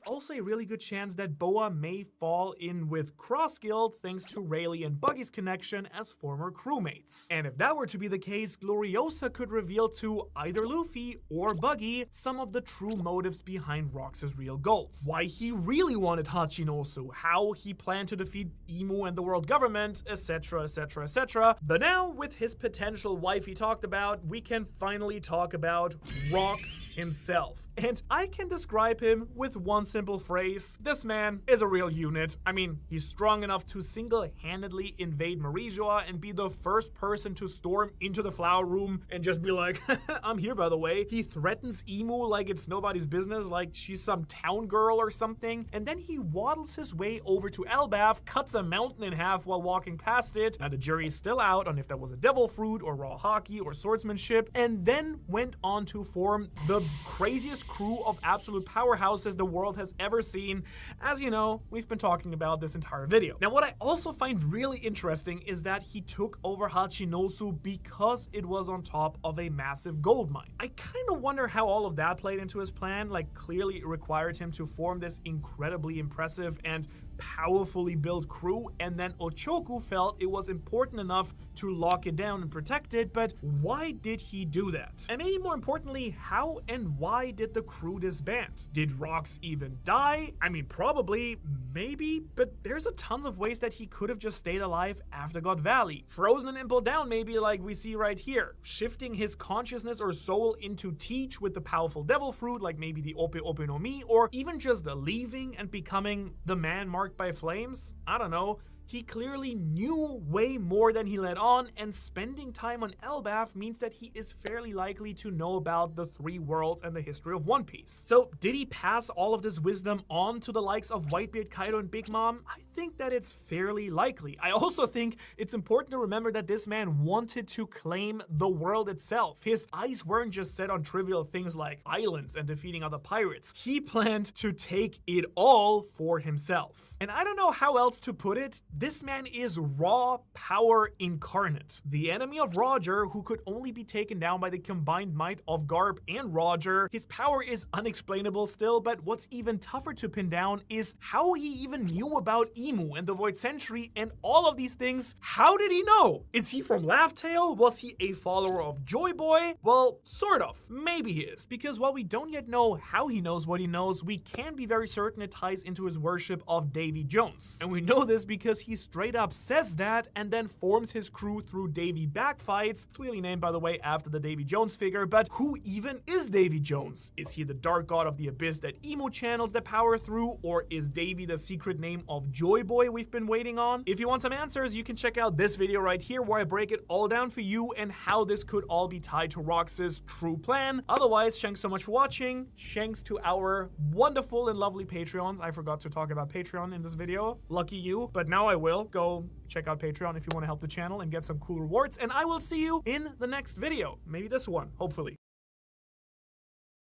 also a really good chance that Boa may fall in with Cross Guild thanks to Rayleigh and Buggy's connection as former crewmates. And if that were to be the case, Gloriosa could reveal to either Luffy or Buggy some of the true motives behind Rox's real goals. Why he really wanted Hachinosu, how he planned to defeat Imu and the world government, etc, etc, etc. But now, with his potential wife he talked about, we can finally talk about Rox himself. And I can describe him with one simple phrase: this man is a real unit. I mean, he's strong enough to single-handedly invade Marijoa and be the first person to storm into the flower room and just be like, I'm here by the way. He threatens Imu like it's nobody's business, like she's some town girl or something. And then he waddles his way over to Elbaf, cuts a mountain in half while walking past it. Now the jury is still out on if that was a devil fruit or raw hockey or swordsmanship, and then went on to form the craziest crew of absolute powerhouses the world has ever seen. As you know, we've been talking about this entire video. Now what I also find really interesting is that he took over Hachinosu because it was on top of a massive gold mine. I kind of wonder how all of that played into his plan. Like, clearly it required him to form this incredibly impressive and powerfully built crew, and then Ochoku felt it was important enough to lock it down and protect it, but why did he do that? And maybe more importantly, how and why did the crew disband? Did Rox even die? I mean, probably, maybe, but there's a tons of ways that he could have just stayed alive after God Valley. Frozen and impaled down, maybe, like we see right here. Shifting his consciousness or soul into Teach with the powerful devil fruit, like maybe the Ope Ope no Mi, or even just leaving and becoming the man marked by flames? I don't know. He clearly knew way more than he let on, and spending time on Elbaf means that he is fairly likely to know about the three worlds and the history of One Piece. So did he pass all of this wisdom on to the likes of Whitebeard, Kaido, and Big Mom? I think that it's fairly likely. I also think it's important to remember that this man wanted to claim the world itself. His eyes weren't just set on trivial things like islands and defeating other pirates. He planned to take it all for himself. And I don't know how else to put it. This man is raw power incarnate. The enemy of Roger, who could only be taken down by the combined might of Garp and Roger. His power is unexplainable still, but what's even tougher to pin down is how he even knew about Imu and the Void Century and all of these things. How did he know? Is he from Laugh Tale? Was he a follower of Joy Boy? Well, sort of. Maybe he is, because while we don't yet know how he knows what he knows, we can be very certain it ties into his worship of Davy Jones. And we know this because he straight up says that and then forms his crew through Davy Backfights, clearly named by the way after the Davy Jones figure. But who even is Davy Jones? Is he the dark god of the abyss that Imu channels the power through, or is Davy the secret name of Joy Boy we've been waiting on? If you want some answers, you can check out this video right here where I break it all down for you and how this could all be tied to Rox's true plan. Otherwise, thanks so much for watching. Thanks to our wonderful and lovely Patreons. I forgot to talk about Patreon in this video. Lucky you, but now I will. Go check out Patreon if you want to help the channel and get some cool rewards, and I will see you in the next video. Maybe this one, hopefully.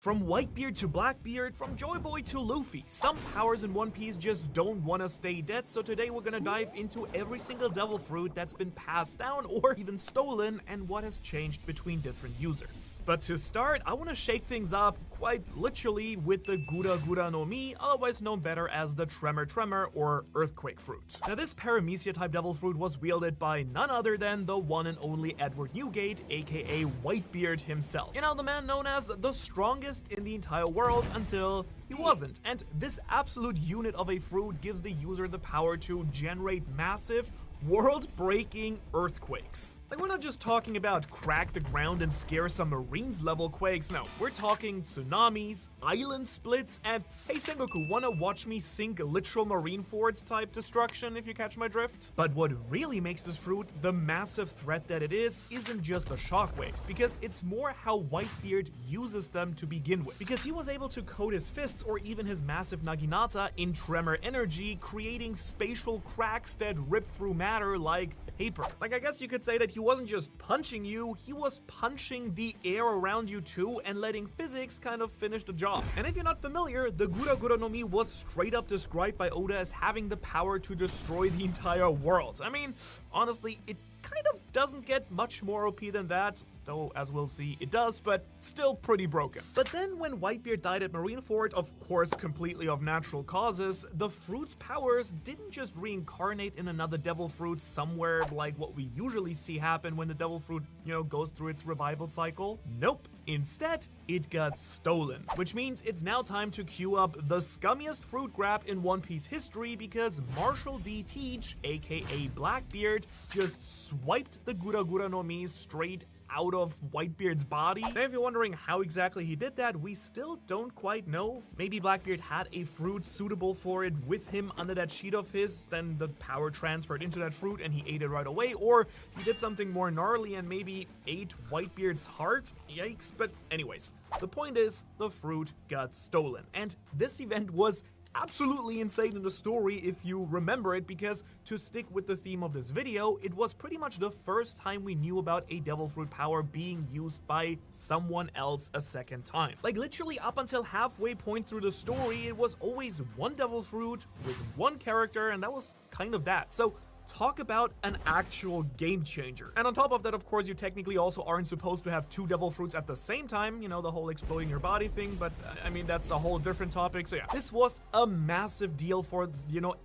From Whitebeard to Blackbeard, from Joy Boy to Luffy, some powers in One Piece just don't want to stay dead, so today we're gonna dive into every single devil fruit that's been passed down or even stolen and what has changed between different users. But to start, I want to shake things up quite literally with the Gura Gura no Mi, otherwise known better as the Tremor Tremor or Earthquake fruit. Now this Paramecia type devil fruit was wielded by none other than the one and only Edward Newgate, aka Whitebeard himself. You know, the man known as the strongest in the entire world until he wasn't. And this absolute unit of a fruit gives the user the power to generate massive, world-breaking earthquakes. Like, we're not just talking about crack the ground and scare some Marines level quakes, no. We're talking tsunamis, island splits, and hey Sengoku, wanna watch me sink literal marine forts type destruction, if you catch my drift? But what really makes this fruit the massive threat that it is, isn't just the shockwaves, because it's more how Whitebeard uses them to begin with. Because he was able to coat his fists or even his massive Naginata in tremor energy, creating spatial cracks that rip through matter like paper. Like, I guess you could say that he wasn't just punching you, he was punching the air around you too and letting physics kind of finish the job. And if you're not familiar, the Gura Gura no Mi was straight up described by Oda as having the power to destroy the entire world. I mean, honestly, it kind of doesn't get much more OP than that. though as we'll see it does, but still pretty broken. But then when Whitebeard died at Marineford, of course completely of natural causes, the fruit's powers didn't just reincarnate in another devil fruit somewhere like what we usually see happen when the devil fruit, goes through its revival cycle. Nope. Instead, it got stolen, which means it's now time to queue up the scummiest fruit grab in One Piece history, because Marshall D. Teach, aka Blackbeard, just swiped the Gura Gura no Mi straight out of Whitebeard's body. Now, if you're wondering how exactly he did that, we still don't quite know. Maybe Blackbeard had a fruit suitable for it with him under that sheet of his, then the power transferred into that fruit and he ate it right away, or he did something more gnarly and maybe ate Whitebeard's heart. Yikes. But anyways, the point is, the fruit got stolen, and this event was absolutely insane in the story if you remember it, because to stick with the theme of this video, it was pretty much the first time we knew about a devil fruit power being used by someone else a second time. Like literally up until halfway point through the story, it was always one devil fruit with one character, and that was kind of that. So talk about an actual game changer. And on top of that, of course, you technically also aren't supposed to have two devil fruits at the same time, the whole exploding your body thing, but I mean, that's a whole different topic. So yeah, this was a massive deal for,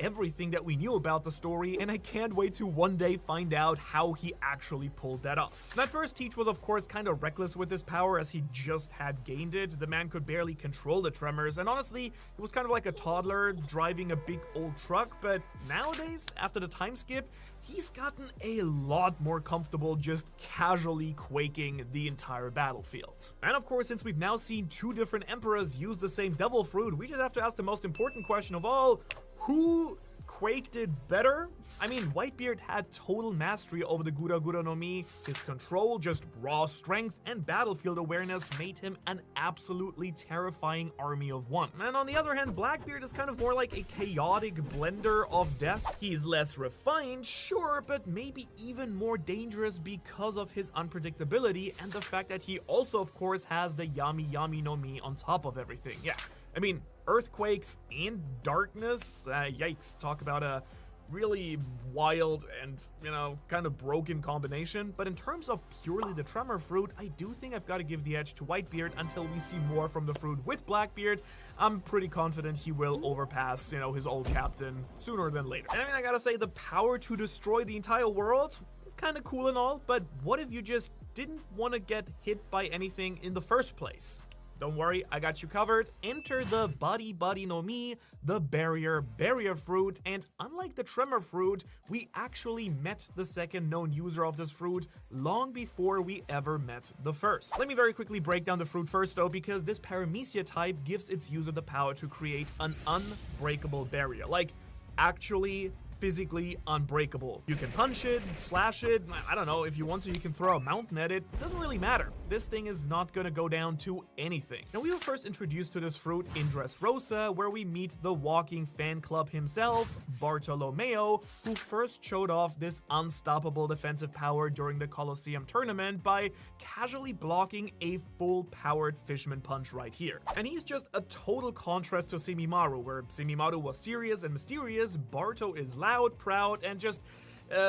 everything that we knew about the story, and I can't wait to one day find out how he actually pulled that off. At first, Teach was of course kind of reckless with this power as he just had gained it. The man could barely control the tremors, and honestly, it was kind of like a toddler driving a big old truck, but nowadays, after the time skip, he's gotten a lot more comfortable just casually quaking the entire battlefield. And of course, since we've now seen two different emperors use the same devil fruit, we just have to ask the most important question of all: who quaked it better? I mean, Whitebeard had total mastery over the Gura Gura no Mi. His control, just raw strength, and battlefield awareness made him an absolutely terrifying army of one. And on the other hand, Blackbeard is kind of more like a chaotic blender of death. He's less refined, sure, but maybe even more dangerous because of his unpredictability and the fact that he also, of course, has the Yami Yami no Mi on top of everything. Yeah, I mean, earthquakes and darkness, yikes, talk about a really wild and, kind of broken combination. But in terms of purely the tremor fruit, I do think I've got to give the edge to Whitebeard until we see more from the fruit with Blackbeard. I'm pretty confident he will overpass, his old captain sooner than later. And I mean, I gotta say, the power to destroy the entire world, kind of cool and all, but what if you just didn't want to get hit by anything in the first place? Don't worry, I got you covered. Enter the Body no Mi, the barrier fruit, and unlike the tremor fruit, we actually met the second known user of this fruit long before we ever met the first. Let me very quickly break down the fruit first though, because this Paramecia type gives its user the power to create an unbreakable barrier, like actually physically unbreakable. You can punch it, slash it, I don't know, if you want to, you can throw a mountain at it. Doesn't really matter. This thing is not gonna go down to anything. Now, we were first introduced to this fruit in Dressrosa, where we meet the walking fan club himself, Bartolomeo, who first showed off this unstoppable defensive power during the Colosseum tournament by casually blocking a full-powered Fishman punch right here. And he's just a total contrast to Semimaru, where Semimaru was serious and mysterious, Barto is loud, proud, and just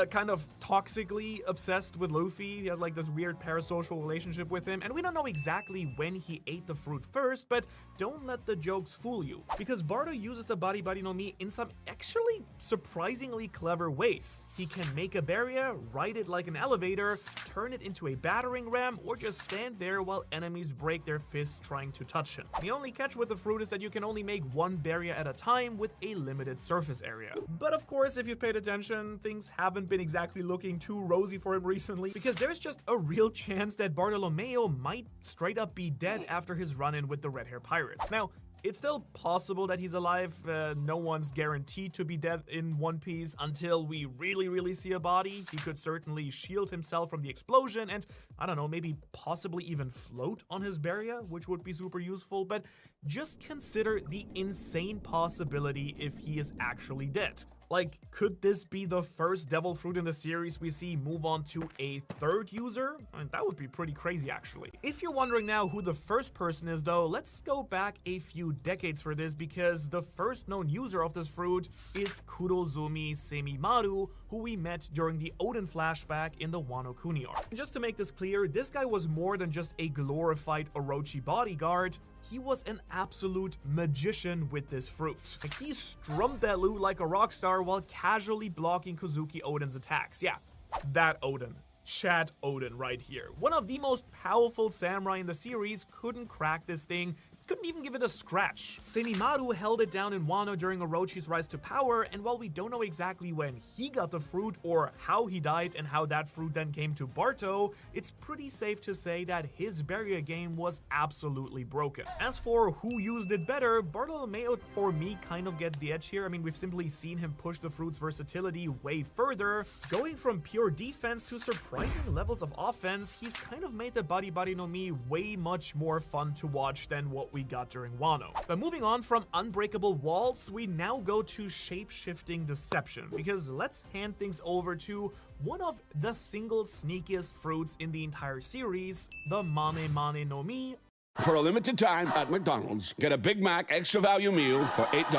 kind of toxically obsessed with Luffy. He has like this weird parasocial relationship with him, and we don't know exactly when he ate the fruit first, but don't let the jokes fool you, because Barto uses the Body no Mi in some actually surprisingly clever ways. He can make a barrier, ride it like an elevator, turn it into a battering ram, or just stand there while enemies break their fists trying to touch him. The only catch with the fruit is that you can only make one barrier at a time with a limited surface area. But of course, if you've paid attention, things haven't been exactly looking too rosy for him recently, because there's just a real chance that Bartolomeo might straight up be dead after his run-in with the Red Hair Pirates. Now, it's still possible that he's alive. No one's guaranteed to be dead in One Piece until we really see a body. He could certainly shield himself from the explosion and, I don't know, maybe possibly even float on his barrier, which would be super useful, but just consider the insane possibility if he is actually dead. Like, could this be the first devil fruit in the series we see move on to a third user? I mean, that would be pretty crazy, actually. If you're wondering now who the first person is, though, let's go back a few decades for this, because the first known user of this fruit is Kurozumi Semimaru, who we met during the Odin flashback in the Wano Kuni arc. And just to make this clear, this guy was more than just a glorified Orochi bodyguard. He was an absolute magician with this fruit. Like, he strummed that loot like a rock star while casually blocking Kozuki Odin's attacks. Yeah, that Odin. Chat Odin right here. One of the most powerful samurai in the series couldn't crack this thing, couldn't even give it a scratch. Semimaru held it down in Wano during Orochi's rise to power, and while we don't know exactly when he got the fruit or how he died and how that fruit then came to Barto, it's pretty safe to say that his barrier game was absolutely broken. As for who used it better, Bartolomeo for me kind of gets the edge here. I mean, we've simply seen him push the fruit's versatility way further. Going from pure defense to surprising levels of offense, he's kind of made the Bari Bari no Mi way much more fun to watch than what we got during Wano. But moving on from unbreakable walls, we now go to shape-shifting deception, because let's hand things over to one of the single sneakiest fruits in the entire series, the Mane Mane no Mi. For a limited time at McDonald's, get a Big Mac extra value meal for $8.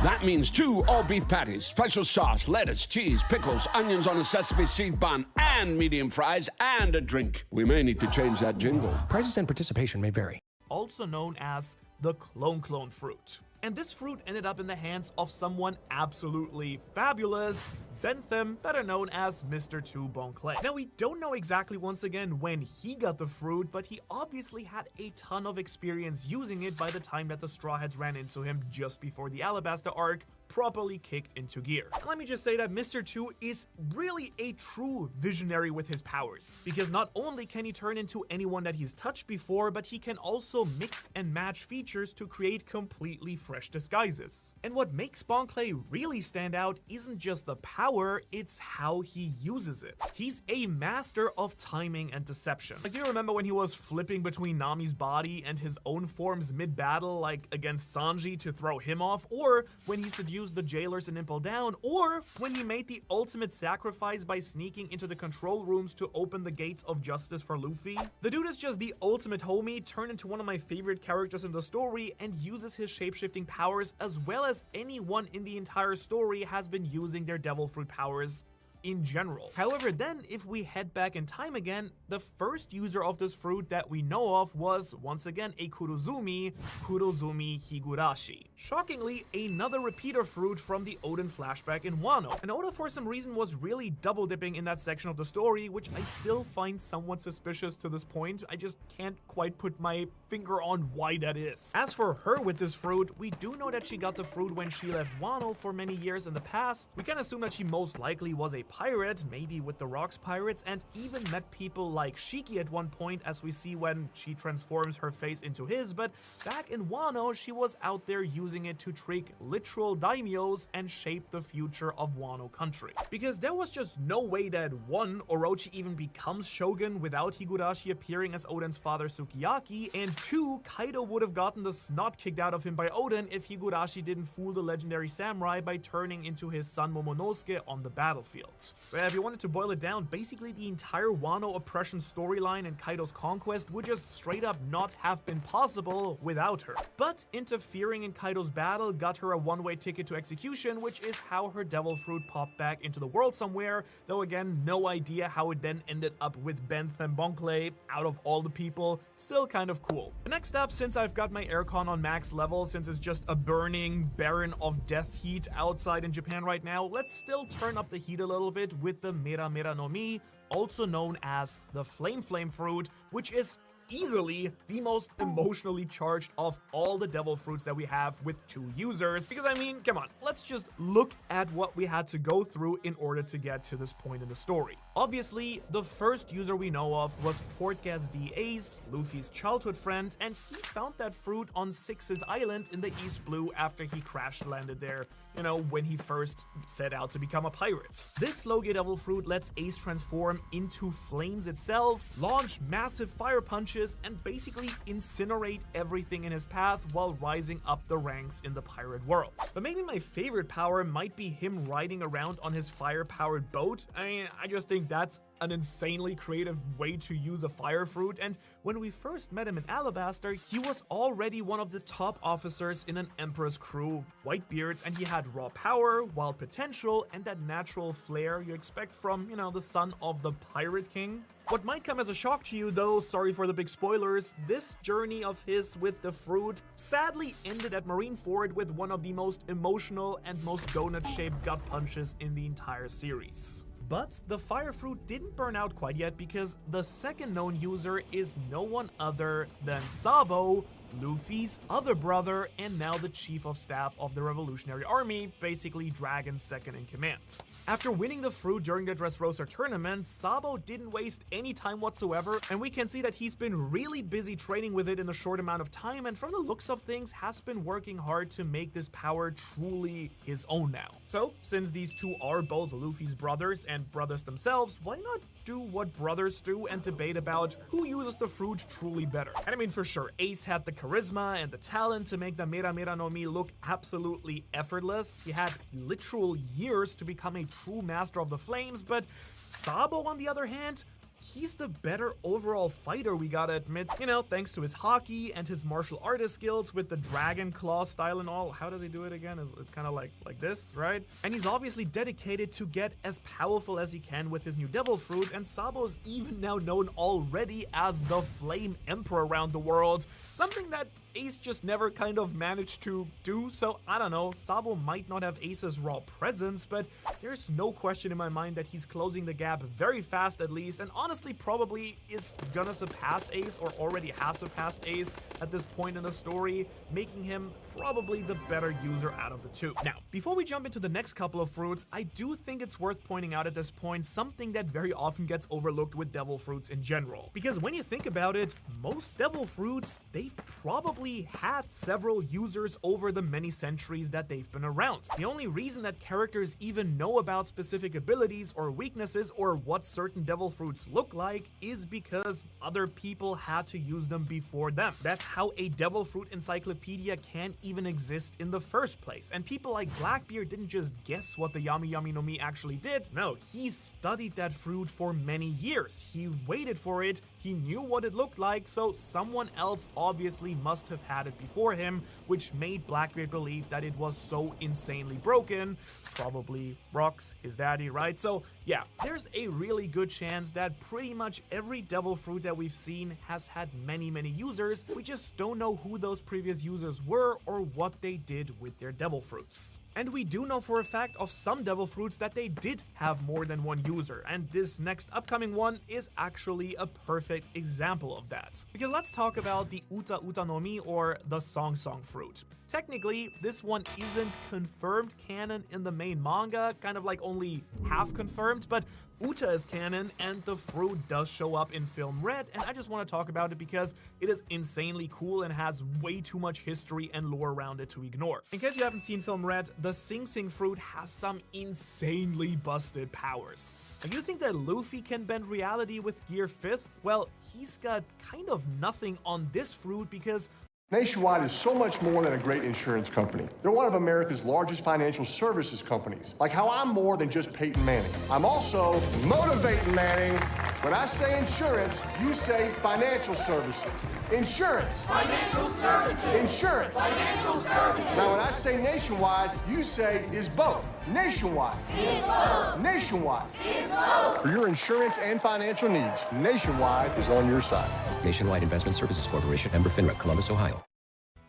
That means 2 all-beef patties, special sauce, lettuce, cheese, pickles, onions on a sesame seed bun, and medium fries, and a drink. We may need to change that jingle. Prices and participation may vary. Also known as the clone fruit. And this fruit ended up in the hands of someone absolutely fabulous, Bentham, better known as Mr. 2 Bon Clay. Now, we don't know exactly once again when he got the fruit, but he obviously had a ton of experience using it by the time that the Straw Hats ran into him just before the Alabasta arc properly kicked into gear. And let me just say that Mr. 2 is really a true visionary with his powers, because not only can he turn into anyone that he's touched before, but he can also mix and match features to create completely fresh disguises. And what makes Bon Clay really stand out isn't just the power, it's how he uses it. He's a master of timing and deception. Like, do you remember when he was flipping between Nami's body and his own forms mid-battle, like against Sanji to throw him off, or when he seduced the jailers in Impel Down, or when he made the ultimate sacrifice by sneaking into the control rooms to open the gates of justice for Luffy? The dude is just the ultimate homie, turned into one of my favorite characters in the story, and uses his shape-shifting powers as well as anyone in the entire story has been using their devil fruit powers in general. However, then if we head back in time again, the first user of this fruit that we know of was once again a Kurozumi Higurashi. Shockingly, another repeater fruit from the Odin flashback in Wano. And Oda for some reason was really double dipping in that section of the story, which I still find somewhat suspicious to this point. I just can't quite put my finger on why that is. As for her with this fruit, we do know that she got the fruit when she left Wano for many years in the past. We can assume that she most likely was a pirate, maybe with the Rocks Pirates, and even met people like Shiki at one point, as we see when she transforms her face into his, but back in Wano, she was out there using it to trick literal daimyos and shape the future of Wano country. Because there was just no way that one, Orochi even becomes shogun without Higurashi appearing as Odin's father Sukiyaki, and two, Kaido would have gotten the snot kicked out of him by Odin if Higurashi didn't fool the legendary samurai by turning into his son Momonosuke on the battlefield. But if you wanted to boil it down, basically the entire Wano oppression storyline and Kaido's conquest would just straight up not have been possible without her. But interfering in Kaido's battle got her a one-way ticket to execution, which is how her devil fruit popped back into the world somewhere, though again, no idea how it then ended up with Bentham Bon Clay out of all the people. Still kind of cool. But next up, since I've got my aircon on max level, since it's just a burning barren of death heat outside in Japan right now, let's still turn up the heat a little bit with the Mera Mera no Mi, also known as the Flame fruit, which is easily the most emotionally charged of all the devil fruits that we have with two users. Because I mean, come on, let's just look at what we had to go through in order to get to this point in the story. Obviously, the first user we know of was Portgas D. Ace, Luffy's childhood friend, and he found that fruit on Six's Island in the East Blue after he crash landed there, you know, when he first set out to become a pirate. This Sloge devil fruit lets Ace transform into flames itself, launch massive fire punches, leeches and basically incinerate everything in his path while rising up the ranks in the pirate world. But maybe my favorite power might be him riding around on his fire-powered boat. I mean, I just think that's an insanely creative way to use a fire fruit, and when we first met him in Alabaster, he was already one of the top officers in an Emperor's crew, white beards, and he had raw power, wild potential, and that natural flair you expect from, the son of the Pirate King. What might come as a shock to you though, sorry for the big spoilers, this journey of his with the fruit sadly ended at Marineford with one of the most emotional and most donut-shaped gut punches in the entire series. But the fire fruit didn't burn out quite yet because the second known user is no one other than Sabo, Luffy's other brother, and now the chief of staff of the Revolutionary Army, basically Dragon's second in command. After winning the fruit during the Dressrosa tournament, Sabo didn't waste any time whatsoever, and we can see that he's been really busy training with it in a short amount of time, and from the looks of things has been working hard to make this power truly his own now. So, since these two are both Luffy's brothers and brothers themselves, why not do what brothers do and debate about who uses the fruit truly better? And I mean, for sure, Ace had the charisma and the talent to make the Mera Mera no Mi look absolutely effortless. He had literal years to become a true master of the flames, but Sabo, on the other hand, he's the better overall fighter, we gotta admit. Thanks to his hockey and his martial artist skills with the dragon claw style and all. How does he do it again? It's kind of like this, right? And he's obviously dedicated to get as powerful as he can with his new devil fruit, and Sabo's even now known already as the Flame Emperor around the world. Something that Ace just never kind of managed to do, so I don't know, Sabo might not have Ace's raw presence, but there's no question in my mind that he's closing the gap very fast at least, and honestly probably is gonna surpass Ace, or already has surpassed Ace at this point in the story, making him probably the better user out of the two. Now, before we jump into the next couple of fruits, I do think it's worth pointing out at this point something that very often gets overlooked with devil fruits in general. Because when you think about it, most devil fruits, they've probably had several users over the many centuries that they've been around. The only reason that characters even know about specific abilities or weaknesses or what certain devil fruits look like is because other people had to use them before them. That's how a devil fruit encyclopedia can even exist in the first place. And people like Blackbeard didn't just guess what the Yami Yami no Mi actually did. No, he studied that fruit for many years. He waited for it, he knew what it looked like, so someone else obviously must have had it before him, which made Blackbeard believe that it was so insanely broken. Probably Rox, his daddy, right? So yeah, there's a really good chance that pretty much every devil fruit that we've seen has had many users. We just don't know who those previous users were or what they did with their devil fruits. And we do know for a fact of some devil fruits that they did have more than one user, and this next upcoming one is actually a perfect example of that. Because let's talk about the Uta Uta no Mi, or the Song Song fruit. Technically, this one isn't confirmed canon in the main manga, kind of like only half confirmed, but Uta is canon and the fruit does show up in Film Red, and I just want to talk about it because it is insanely cool and has way too much history and lore around it to ignore. In case you haven't seen Film Red, the Sing Sing fruit has some insanely busted powers. Like, you think that Luffy can bend reality with Gear 5th? Well, he's got kind of nothing on this fruit because Nationwide is so much more than a great insurance company. They're one of America's largest financial services companies. Like how I'm more than just Peyton Manning. I'm also motivating Manning. When I say insurance, you say financial services. Insurance. Financial services. Insurance. Financial services. Now when I say Nationwide, you say is both. Nationwide. Is both. Nationwide. Is both. For your insurance and financial needs, Nationwide is on your side. Nationwide Investment Services Corporation, member FINRA, Columbus, Ohio.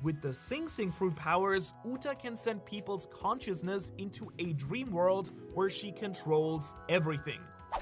with the Sing Sing fruit powers, Uta can send people's consciousness into a dream world where she controls everything.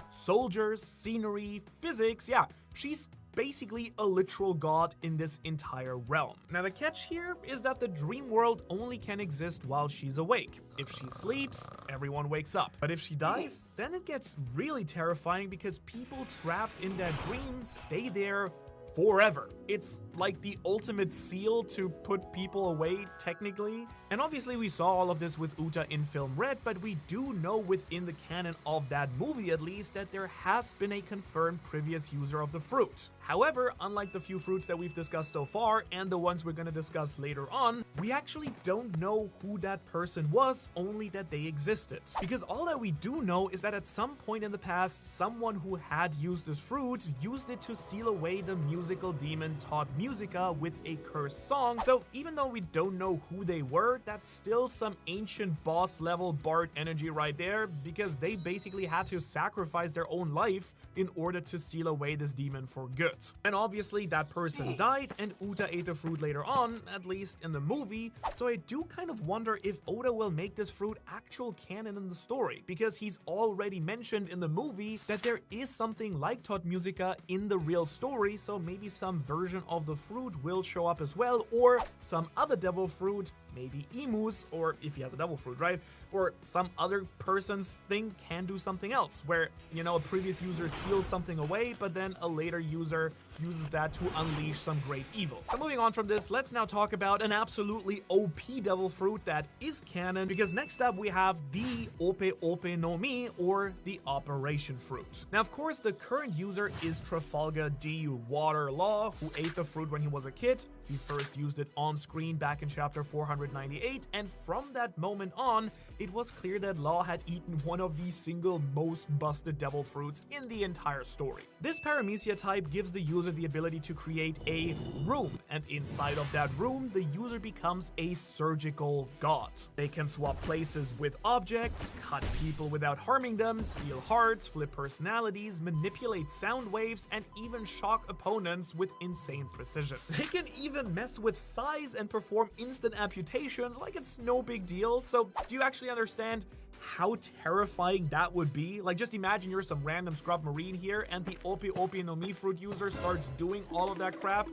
Soldiers, scenery, physics, yeah, she's basically a literal god in this entire realm. Now the catch here is that the dream world only can exist while she's awake. If she sleeps, everyone wakes up. But if she dies, then it gets really terrifying because people trapped in that dream stay there forever. It's like the ultimate seal to put people away, technically. And obviously we saw all of this with Uta in film Red, but we do know within the canon of that movie at least that there has been a confirmed previous user of the fruit. However, unlike the few fruits that we've discussed so far and the ones we're gonna discuss later on, we actually don't know who that person was, only that they existed. Because all that we do know is that at some point in the past, someone who had used this fruit used it to seal away the musical demon Todd Musica with a cursed song. So even though we don't know who they were, that's still some ancient boss level Bard energy right there, because they basically had to sacrifice their own life in order to seal away this demon for good. And obviously that person died and Uta ate the fruit later on, at least in the movie, so I do kind of wonder if Oda will make this fruit actual canon in the story, because he's already mentioned in the movie that there is something like Todd Musica in the real story, so maybe some version of the fruit will show up as well, or some other devil fruit, maybe Emu's, or if he has a devil fruit, right? Or some other person's thing can do something else, where, you know, a previous user sealed something away, but then a later user uses that to unleash some great evil. So moving on from this, let's now talk about an absolutely OP devil fruit that is canon, because next up we have the Ope Ope no Mi, or the Operation Fruit. Now, of course, the current user is Trafalgar D. Waterlaw, who ate the fruit when he was a kid. He first used it on screen back in chapter 498, and from that moment on, it was clear that Law had eaten one of the single most busted devil fruits in the entire story. This paramecia type gives the user the ability to create a room, and inside of that room, the user becomes a surgical god. They can swap places with objects, cut people without harming them, steal hearts, flip personalities, manipulate sound waves, and even shock opponents with insane precision. They can even mess with size and perform instant amputations like it's no big deal. So do you actually understand how terrifying that would be? Like, just imagine you're some random scrub marine here and the Ope Ope no Mi fruit user starts doing all of that crap.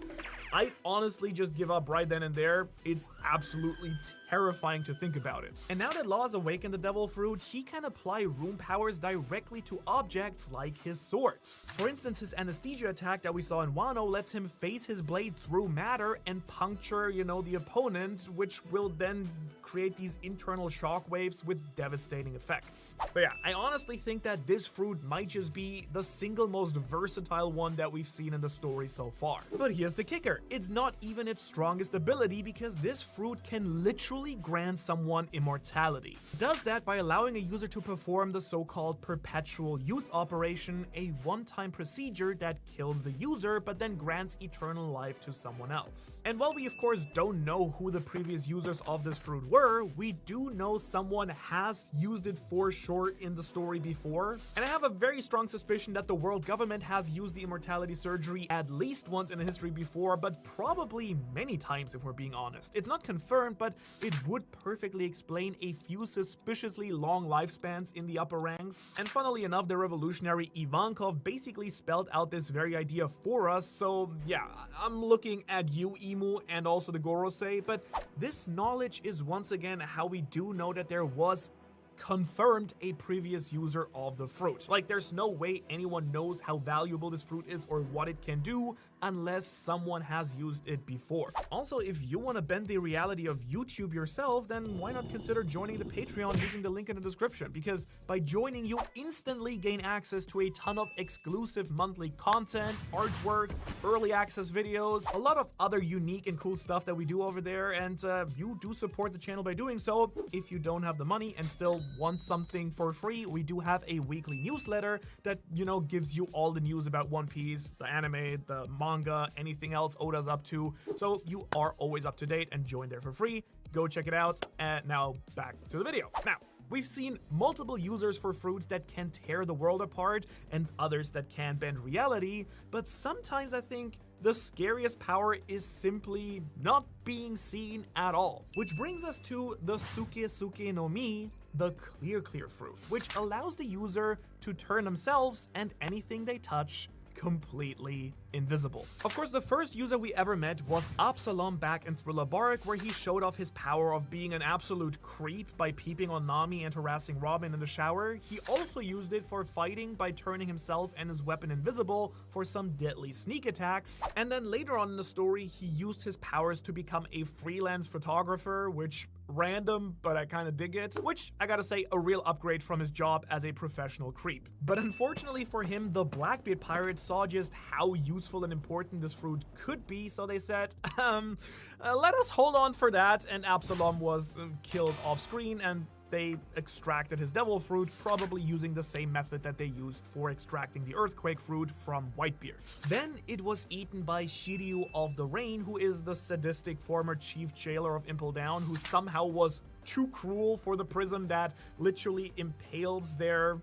I'd honestly just give up right then and there. It's absolutely terrifying to think about it. And now that Law's awakened the devil fruit, he can apply room powers directly to objects like his sword. For instance, his anesthesia attack that we saw in Wano lets him phase his blade through matter and puncture, you know, the opponent, which will then create these internal shockwaves with devastating effects. So yeah, I honestly think that this fruit might just be the single most versatile one that we've seen in the story so far. But here's the kicker. It's not even its strongest ability, because this fruit can literally grant someone immortality. It does that by allowing a user to perform the so-called perpetual youth operation, a one-time procedure that kills the user but then grants eternal life to someone else. And while we of course don't know who the previous users of this fruit were, we do know someone has used it for sure in the story before. And I have a very strong suspicion that the world government has used the immortality surgery at least once in history before, but probably many times if we're being honest. It's not confirmed, but it would perfectly explain a few suspiciously long lifespans in the upper ranks. And funnily enough, the revolutionary Ivankov basically spelled out this very idea for us, so yeah, I'm looking at you, Emu, and also the Gorosei, but this knowledge is once again how we do know that there was confirmed a previous user of the fruit. Like, there's no way anyone knows how valuable this fruit is or what it can do unless someone has used it before. Also, if you want to bend the reality of YouTube yourself, then why not consider joining the Patreon using the link in the description, because by joining you instantly gain access to a ton of exclusive monthly content, artwork, early access videos, a lot of other unique and cool stuff that we do over there, and you do support the channel by doing so. If you don't have the money and still want something for free, we do have a weekly newsletter that, you know, gives you all the news about One Piece, the anime, the manga, anything else Oda's up to, so you are always up to date and join there for free. Go check it out. And now back to the video. Now, we've seen multiple users for fruits that can tear the world apart and others that can bend reality, but sometimes I think the scariest power is simply not being seen at all. Which brings us to the Suke Suke no Mi, the Clear fruit, which allows the user to turn themselves and anything they touch completely invisible. Of course, the first user we ever met was Absalom back in Thriller Bark, where he showed off his power of being an absolute creep by peeping on Nami and harassing Robin in the shower. He also used it for fighting by turning himself and his weapon invisible for some deadly sneak attacks. And then later on in the story, he used his powers to become a freelance photographer, which random, but I kind of dig it, which I gotta say, a real upgrade from his job as a professional creep. But unfortunately for him, the Blackbeard pirates saw just how useful and important this fruit could be, so they said, let us hold on for that, and Absalom was killed off screen, and they extracted his devil fruit, probably using the same method that they used for extracting the earthquake fruit from Whitebeard. Then it was eaten by Shiryu of the Rain, who is the sadistic former chief jailer of Impel Down, who somehow was too cruel for the prison that literally impales their,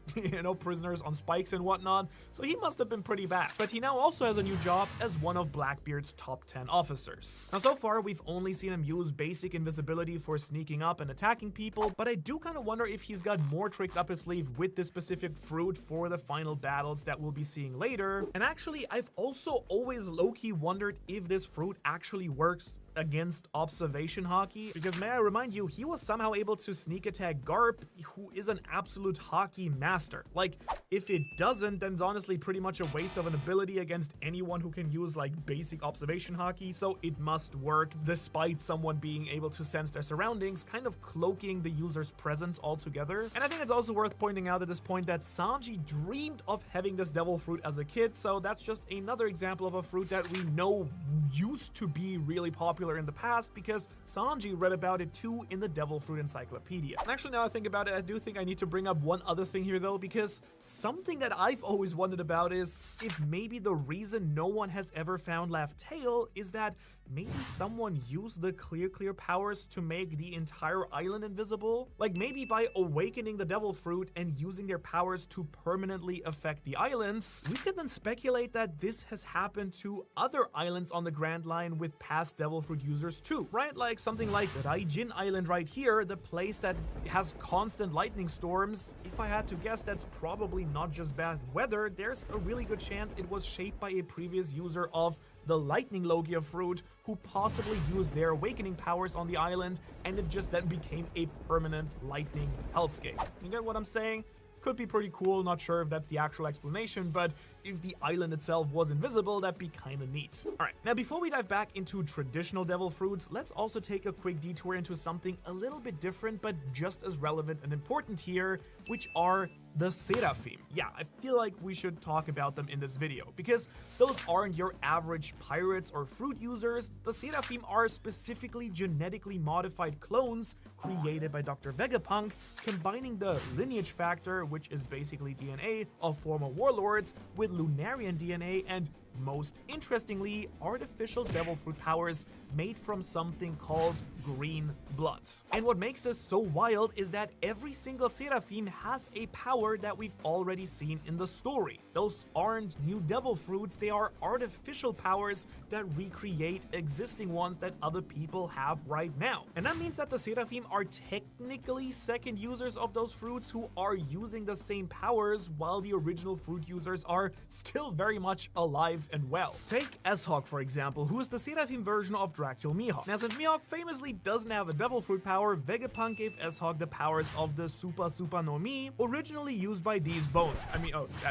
prisoners on spikes and whatnot, so he must have been pretty bad. But he now also has a new job as one of Blackbeard's top 10 officers. Now, so far, we've only seen him use basic invisibility for sneaking up and attacking people, but I do kind of wonder if he's got more tricks up his sleeve with this specific fruit for the final battles that we'll be seeing later. And actually, I've also always low-key wondered if this fruit actually works against observation hockey, because may I remind you, he was somehow able to sneak attack Garp, who is an absolute hockey master. Like, if it doesn't, then it's honestly pretty much a waste of an ability against anyone who can use like basic observation hockey, so it must work despite someone being able to sense their surroundings, kind of cloaking the user's presence altogether. And I think it's also worth pointing out at this point that Sanji dreamed of having this devil fruit as a kid, so that's just another example of a fruit that we know used to be really popular in the past, because Sanji read about it too in the Devil Fruit Encyclopedia. And actually, now I think about it, I do think I need to bring up one other thing here though, because something that I've always wondered about is if maybe the reason no one has ever found Laugh Tale is that maybe someone used the Clear powers to make the entire island invisible? Like maybe by awakening the Devil Fruit and using their powers to permanently affect the island, we could then speculate that this has happened to other islands on the Grand Line with past Devil Fruit users too, right? Like something like Raijin Island right here, the place that has constant lightning storms. If I had to guess, that's probably not just bad weather. There's a really good chance it was shaped by a previous user of the Lightning Logia fruit, who possibly used their awakening powers on the island, and it just then became a permanent lightning hellscape. You get what I'm saying? Could be pretty cool, not sure if that's the actual explanation, but if the island itself was invisible, that'd be kinda neat. Alright, now before we dive back into traditional devil fruits, let's also take a quick detour into something a little bit different, but just as relevant and important here, which are the Seraphim. Yeah, I feel like we should talk about them in this video, because those aren't your average pirates or fruit users. The Seraphim are specifically genetically modified clones created by Dr. Vegapunk, combining the lineage factor, which is basically DNA of former warlords, with Lunarian DNA and, most interestingly, artificial devil fruit powers made from something called green blood. And what makes this so wild is that every single Seraphim has a power that we've already seen in the story. Those aren't new devil fruits, they are artificial powers that recreate existing ones that other people have right now. And that means that the Seraphim are technically second users of those fruits who are using the same powers, while the original fruit users are still very much alive and well. Take S-Hawk, for example, who is the Seraphim version of Dracul Mihawk. Now, since Mihawk famously doesn't have a devil fruit power, Vegapunk gave S-Hawk the powers of the Super no Mi, originally used by these bones.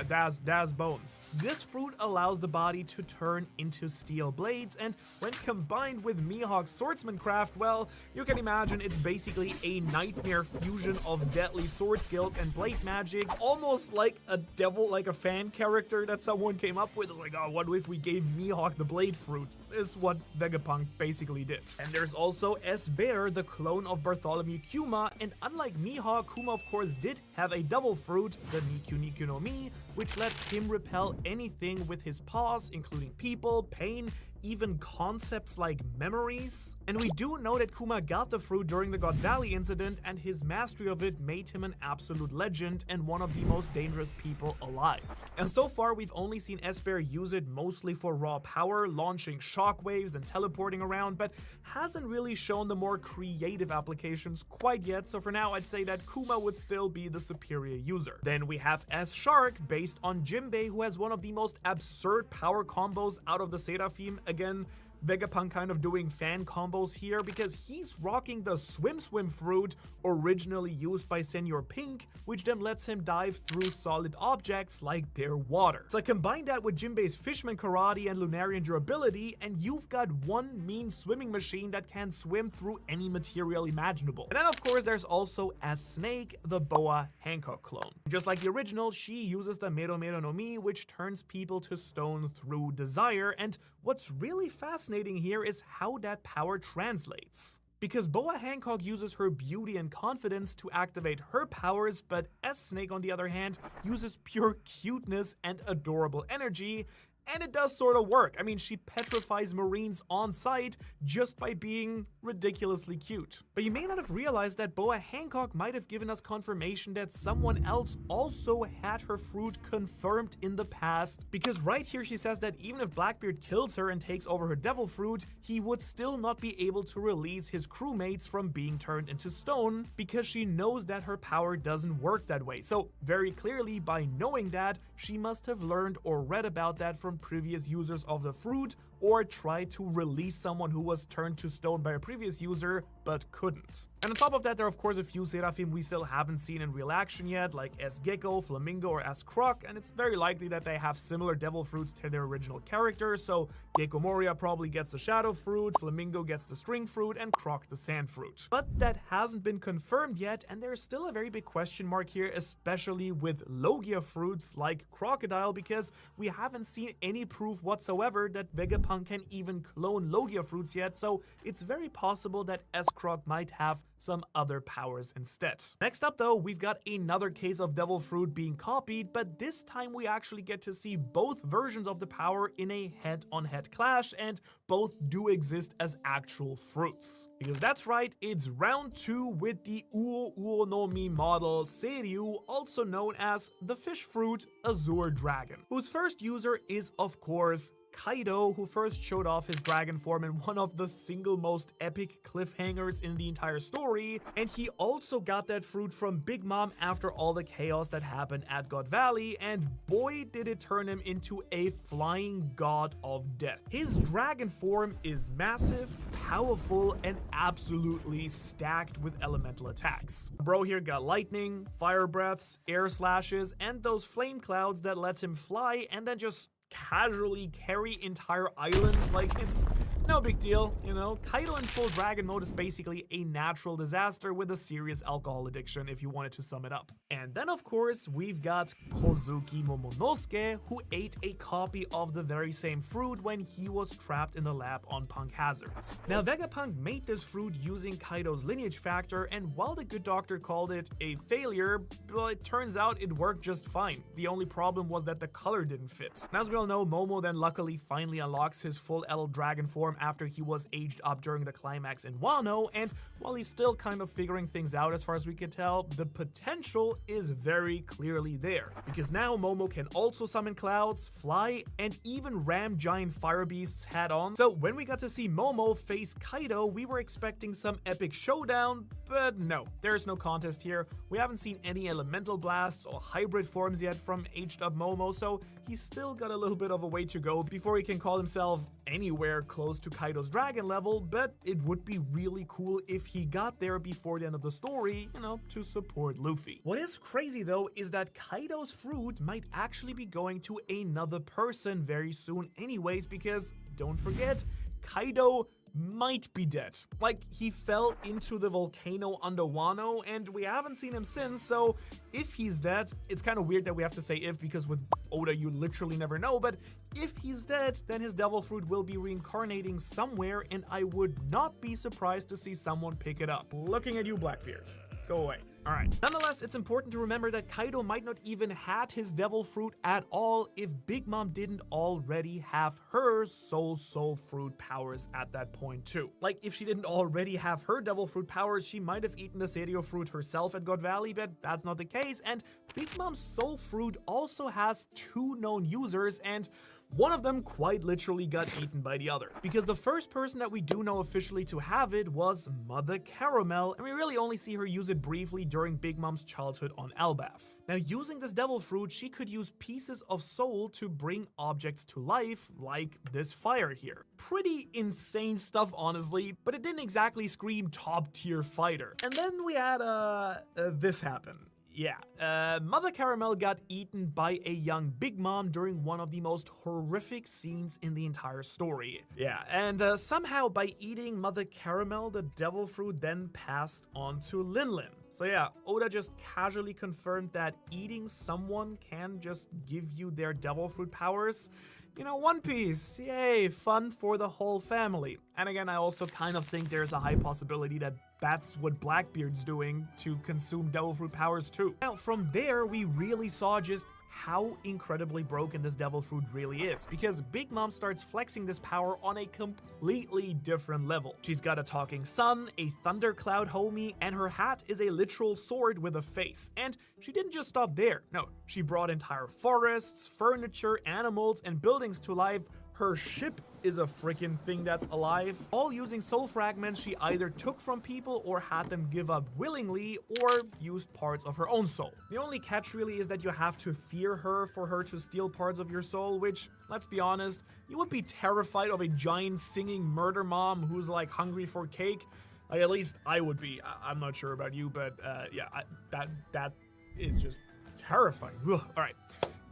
Das bones. This fruit allows the body to turn into steel blades, and when combined with Mihawk's swordsmancraft, well, you can imagine it's basically a nightmare fusion of deadly sword skills and blade magic, almost like a devil, like a fan character that someone came up with. Like, oh, what if we gave Mihawk the blade fruit? Is what Vegapunk basically did. And there's also S-Bear, the clone of Bartholomew Kuma, and unlike Mihawk, Kuma of course did have a double fruit, the Nikyu no Mi, which lets him repel anything with his paws, including people, pain, even concepts like memories. And we do know that Kuma got the fruit during the God Valley incident, and his mastery of it made him an absolute legend and one of the most dangerous people alive. And so far, we've only seen Esper use it mostly for raw power, launching shockwaves and teleporting around, but hasn't really shown the more creative applications quite yet, so for now I'd say that Kuma would still be the superior user. Then we have S Shark, based on Jinbei, who has one of the most absurd power combos out of the Seraphim. Again, Vegapunk kind of doing fan combos here because he's rocking the Swim fruit originally used by Senor Pink, which then lets him dive through solid objects like their water. So combine that with Jinbei's Fishman Karate and Lunarian durability, and you've got one mean swimming machine that can swim through any material imaginable. And then of course there's also as Snake, the Boa Hancock clone. Just like the original, she uses the Mero Mero no Mi, which turns people to stone through desire, and what's really fascinating here is how that power translates. Because Boa Hancock uses her beauty and confidence to activate her powers, but S-Snake on the other hand uses pure cuteness and adorable energy. And it does sort of work. I mean, she petrifies Marines on sight just by being ridiculously cute. But you may not have realized that Boa Hancock might have given us confirmation that someone else also had her fruit confirmed in the past, because right here she says that even if Blackbeard kills her and takes over her devil fruit, he would still not be able to release his crewmates from being turned into stone, because she knows that her power doesn't work that way. So very clearly, by knowing that, she must have learned or read about that from previous users of the fruit, or tried to release someone who was turned to stone by a previous user but couldn't. And on top of that, there are of course a few Seraphim we still haven't seen in real action yet, like S Gecko, Flamingo, or S Croc, and it's very likely that they have similar devil fruits to their original characters, so Gecko Moria probably gets the shadow fruit, Flamingo gets the string fruit, and Croc the sand fruit. But that hasn't been confirmed yet, and there's still a very big question mark here, especially with Logia fruits like Crocodile, because we haven't seen any proof whatsoever that Vegapunk can even clone Logia fruits yet, so it's very possible that S-Croc might have some other powers instead. Next up though, we've got another case of devil fruit being copied, but this time we actually get to see both versions of the power in a head-on-head clash, and both do exist as actual fruits. Because that's right, it's round 2 with the Uo Uo no Mi model Seiryu, also known as the fish fruit Azure Dragon, whose first user is of course Kaido, who first showed off his dragon form in one of the single most epic cliffhangers in the entire story, and he also got that fruit from Big Mom after all the chaos that happened at God Valley, and boy did it turn him into a flying god of death. His dragon form is massive, powerful, and absolutely stacked with elemental attacks. Bro here got lightning, fire breaths, air slashes, and those flame clouds that lets him fly and then just casually carry entire islands. Like, it's no big deal, you know? Kaido in full dragon mode is basically a natural disaster with a serious alcohol addiction, if you wanted to sum it up. And then of course we've got Kozuki Momonosuke, who ate a copy of the very same fruit when he was trapped in the lab on Punk Hazards. Now Vegapunk made this fruit using Kaido's lineage factor, and while the good doctor called it a failure, well, it turns out it worked just fine. The only problem was that the color didn't fit. And as we all know, Momo then luckily finally unlocks his full adult dragon form after he was aged up during the climax in Wano, and while he's still kind of figuring things out as far as we can tell, the potential is very clearly there. Because now Momo can also summon clouds, fly, and even ram giant fire beasts head on. So when we got to see Momo face Kaido, we were expecting some epic showdown, but no, there's no contest here. We haven't seen any elemental blasts or hybrid forms yet from aged up Momo, so he's still got a little bit of a way to go before he can call himself anywhere close to Kaido's dragon level, but it would be really cool if he got there before the end of the story, you know, to support Luffy. What is crazy though is that Kaido's fruit might actually be going to another person very soon anyways, because don't forget, Kaido might be dead. Like, he fell into the volcano under Wano and we haven't seen him since, so if he's dead, it's kind of weird that we have to say if, because with Oda you literally never know, but if he's dead, then his devil fruit will be reincarnating somewhere, and I would not be surprised to see someone pick it up. Looking at you, Blackbeard. Go away. Alright. Nonetheless, it's important to remember that Kaido might not even had his devil fruit at all if Big Mom didn't already have her soul fruit powers at that point too. Like, if she didn't already have her devil fruit powers, she might have eaten the Serio fruit herself at God Valley, but that's not the case, and Big Mom's soul fruit also has 2 known users, and one of them quite literally got eaten by the other. Because the first person that we do know officially to have it was Mother Caramel, and we really only see her use it briefly during Big Mom's childhood on Elbaf. Now, using this devil fruit, she could use pieces of soul to bring objects to life, like this fire here. Pretty insane stuff, honestly, but it didn't exactly scream top tier fighter. And then we had this happen. Yeah, Mother Caramel got eaten by a young Big Mom during one of the most horrific scenes in the entire story. Yeah, and somehow by eating Mother Caramel, the devil fruit then passed on to Lin. So yeah, Oda just casually confirmed that eating someone can just give you their devil fruit powers. You know, One Piece, yay, fun for the whole family. And again, I also kind of think there's a high possibility that that's what Blackbeard's doing to consume devil fruit powers too. Now, from there, we really saw just how incredibly broken this devil fruit really is, because Big Mom starts flexing this power on a completely different level. She's got a talking sun, a thundercloud homie, and her hat is a literal sword with a face. And she didn't just stop there. No, she brought entire forests, furniture, animals, and buildings to life. Her ship is a freaking thing that's alive, all using soul fragments she either took from people or had them give up willingly, or used parts of her own soul. The only catch really is that you have to fear her for her to steal parts of your soul, which, let's be honest, you would be terrified of a giant singing murder mom who's like hungry for cake. Like, at least I would be. I'm not sure about you, but yeah, that is just terrifying. Ugh. All right.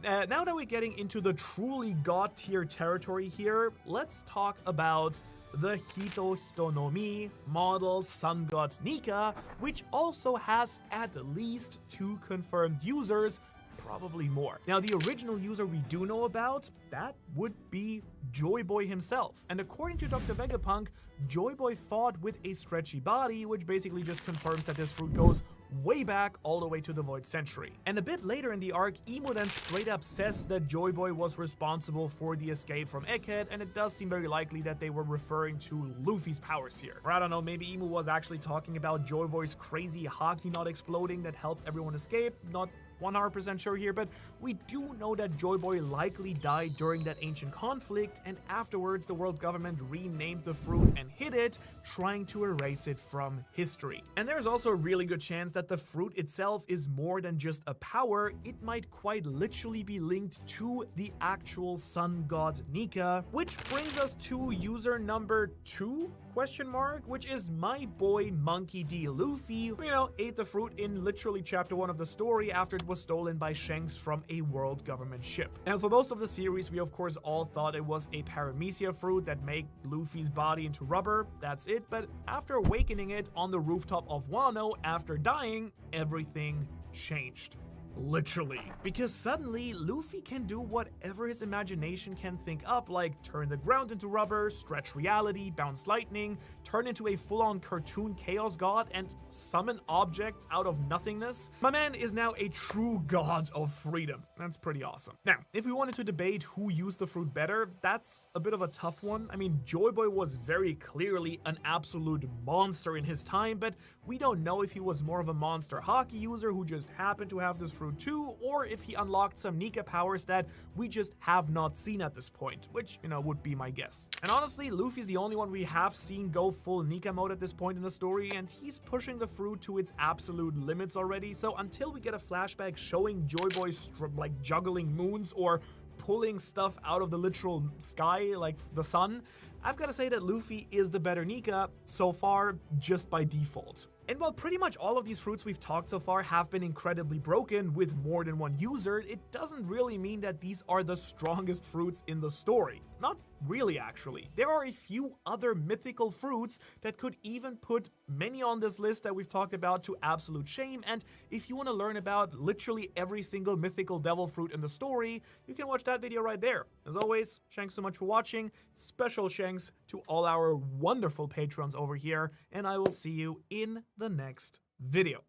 Now that we're getting into the truly god tier territory here, let's talk about the Hito Hitonomi model Sun God Nika, which also has at least 2 confirmed users, probably more. Now, the original user we do know about, that would be Joy Boy himself. And according to Dr. Vegapunk, Joy Boy fought with a stretchy body, which basically just confirms that this fruit goes way back all the way to the Void Century. And a bit later in the arc, Imo then straight up says that Joy Boy was responsible for the escape from Egghead, and it does seem very likely that they were referring to Luffy's powers here. Or I don't know, maybe Imo was actually talking about Joy Boy's crazy Haki knot exploding that helped everyone escape. Not 100% sure here, but we do know that Joy Boy likely died during that ancient conflict, and afterwards the world government renamed the fruit and hid it, trying to erase it from history. And there's also a really good chance that the fruit itself is more than just a power. It might quite literally be linked to the actual sun god Nika, which brings us to user number 2? Which is my boy Monkey D. Luffy, who, you know, ate the fruit in literally chapter 1 of the story after it was stolen by Shanks from a world government ship. Now, for most of the series, we of course all thought it was a paramecia fruit that made Luffy's body into rubber. That's it, but after awakening it on the rooftop of Wano after dying, everything changed. Literally. Because suddenly, Luffy can do whatever his imagination can think up, like turn the ground into rubber, stretch reality, bounce lightning, turn into a full-on cartoon chaos god, and summon objects out of nothingness. My man is now a true god of freedom. That's pretty awesome. Now, if we wanted to debate who used the fruit better, that's a bit of a tough one. I mean, Joy Boy was very clearly an absolute monster in his time, but we don't know if he was more of a monster Haki user who just happened to have this fruit too, or if he unlocked some Nika powers that we just have not seen at this point, which, you know, would be my guess. And honestly, Luffy's the only one we have seen go full Nika mode at this point in the story, and he's pushing the fruit to its absolute limits already, so until we get a flashback showing Joy Boy like juggling moons or pulling stuff out of the literal sky like the sun, I've got to say that Luffy is the better Nika so far, just by default. And while pretty much all of these fruits we've talked so far have been incredibly broken with more than one user, it doesn't really mean that these are the strongest fruits in the story. Not really, actually. There are a few other mythical fruits that could even put many on this list that we've talked about to absolute shame, and if you want to learn about literally every single mythical devil fruit in the story, you can watch that video right there. As always, thanks so much for watching. Special thanks to all our wonderful patrons over here, and I will see you in the next video.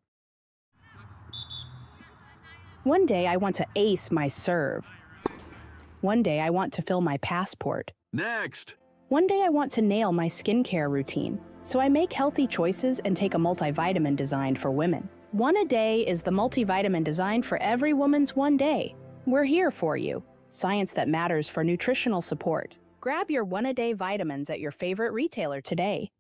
One day I want to ace my serve. One day I want to fill my passport. Next. One day I want to nail my skincare routine. So I make healthy choices and take a multivitamin designed for women. One a Day is the multivitamin designed for every woman's one day. We're here for you. Science that matters for nutritional support. Grab your One a Day vitamins at your favorite retailer today.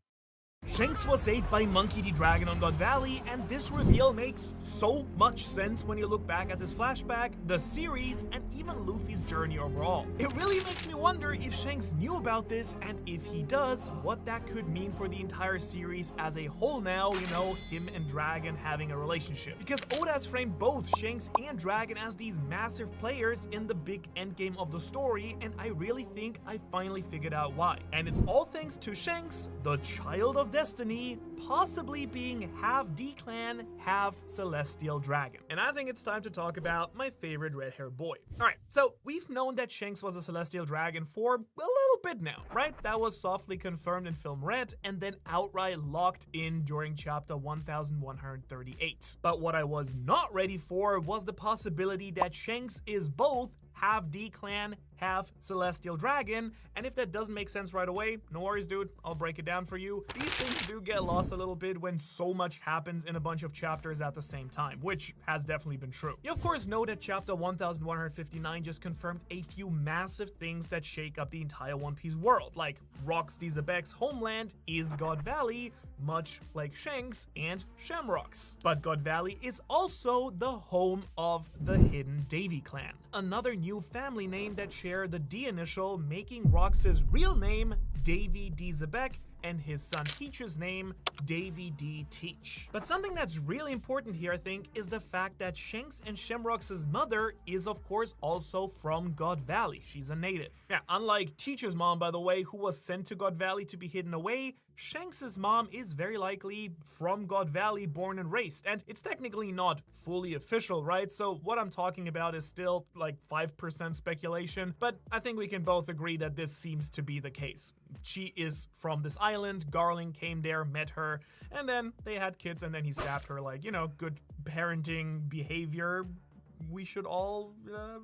Shanks was saved by Monkey D. Dragon on God Valley, and this reveal makes so much sense when you look back at this flashback, the series, and even Luffy's journey overall. It really makes me wonder if Shanks knew about this, and if he does, what that could mean for the entire series as a whole now, you know, him and Dragon having a relationship. Because Oda has framed both Shanks and Dragon as these massive players in the big endgame of the story, and I really think I finally figured out why. And it's all thanks to Shanks, the child of destiny, possibly being half D-Clan, half Celestial Dragon. And I think it's time to talk about my favorite red-haired boy. Alright, so we've known that Shanks was a Celestial Dragon for a little bit now, right? That was softly confirmed in Film Red and then outright locked in during chapter 1138. But what I was not ready for was the possibility that Shanks is both half D-Clan, half Celestial Dragon, and if that doesn't make sense right away, no worries, dude, I'll break it down for you. These things do get lost a little bit when so much happens in a bunch of chapters at the same time, which has definitely been true. You of course know that chapter 1159 just confirmed a few massive things that shake up the entire One Piece world, like Roxy Zebek's homeland is God Valley, much like Shanks and Shamrock's. But God Valley is also the home of the hidden Davy clan, another new family name that share the D initial, making Rox's real name Davy D. Zebek and his son Teach's name Davy D. Teach. But something that's really important here, I think, is the fact that Shanks and Shamrock's mother is of course also from God Valley. She's a native. Yeah, unlike Teach's mom, by the way, who was sent to God Valley to be hidden away, Shanks' mom is very likely from God Valley, born and raised, and it's technically not fully official, right? So what I'm talking about is still like 5% speculation, but I think we can both agree that this seems to be the case. She is from this island, Garling came there, met her, and then they had kids, and then he stabbed her, like, you know, good parenting behavior we should all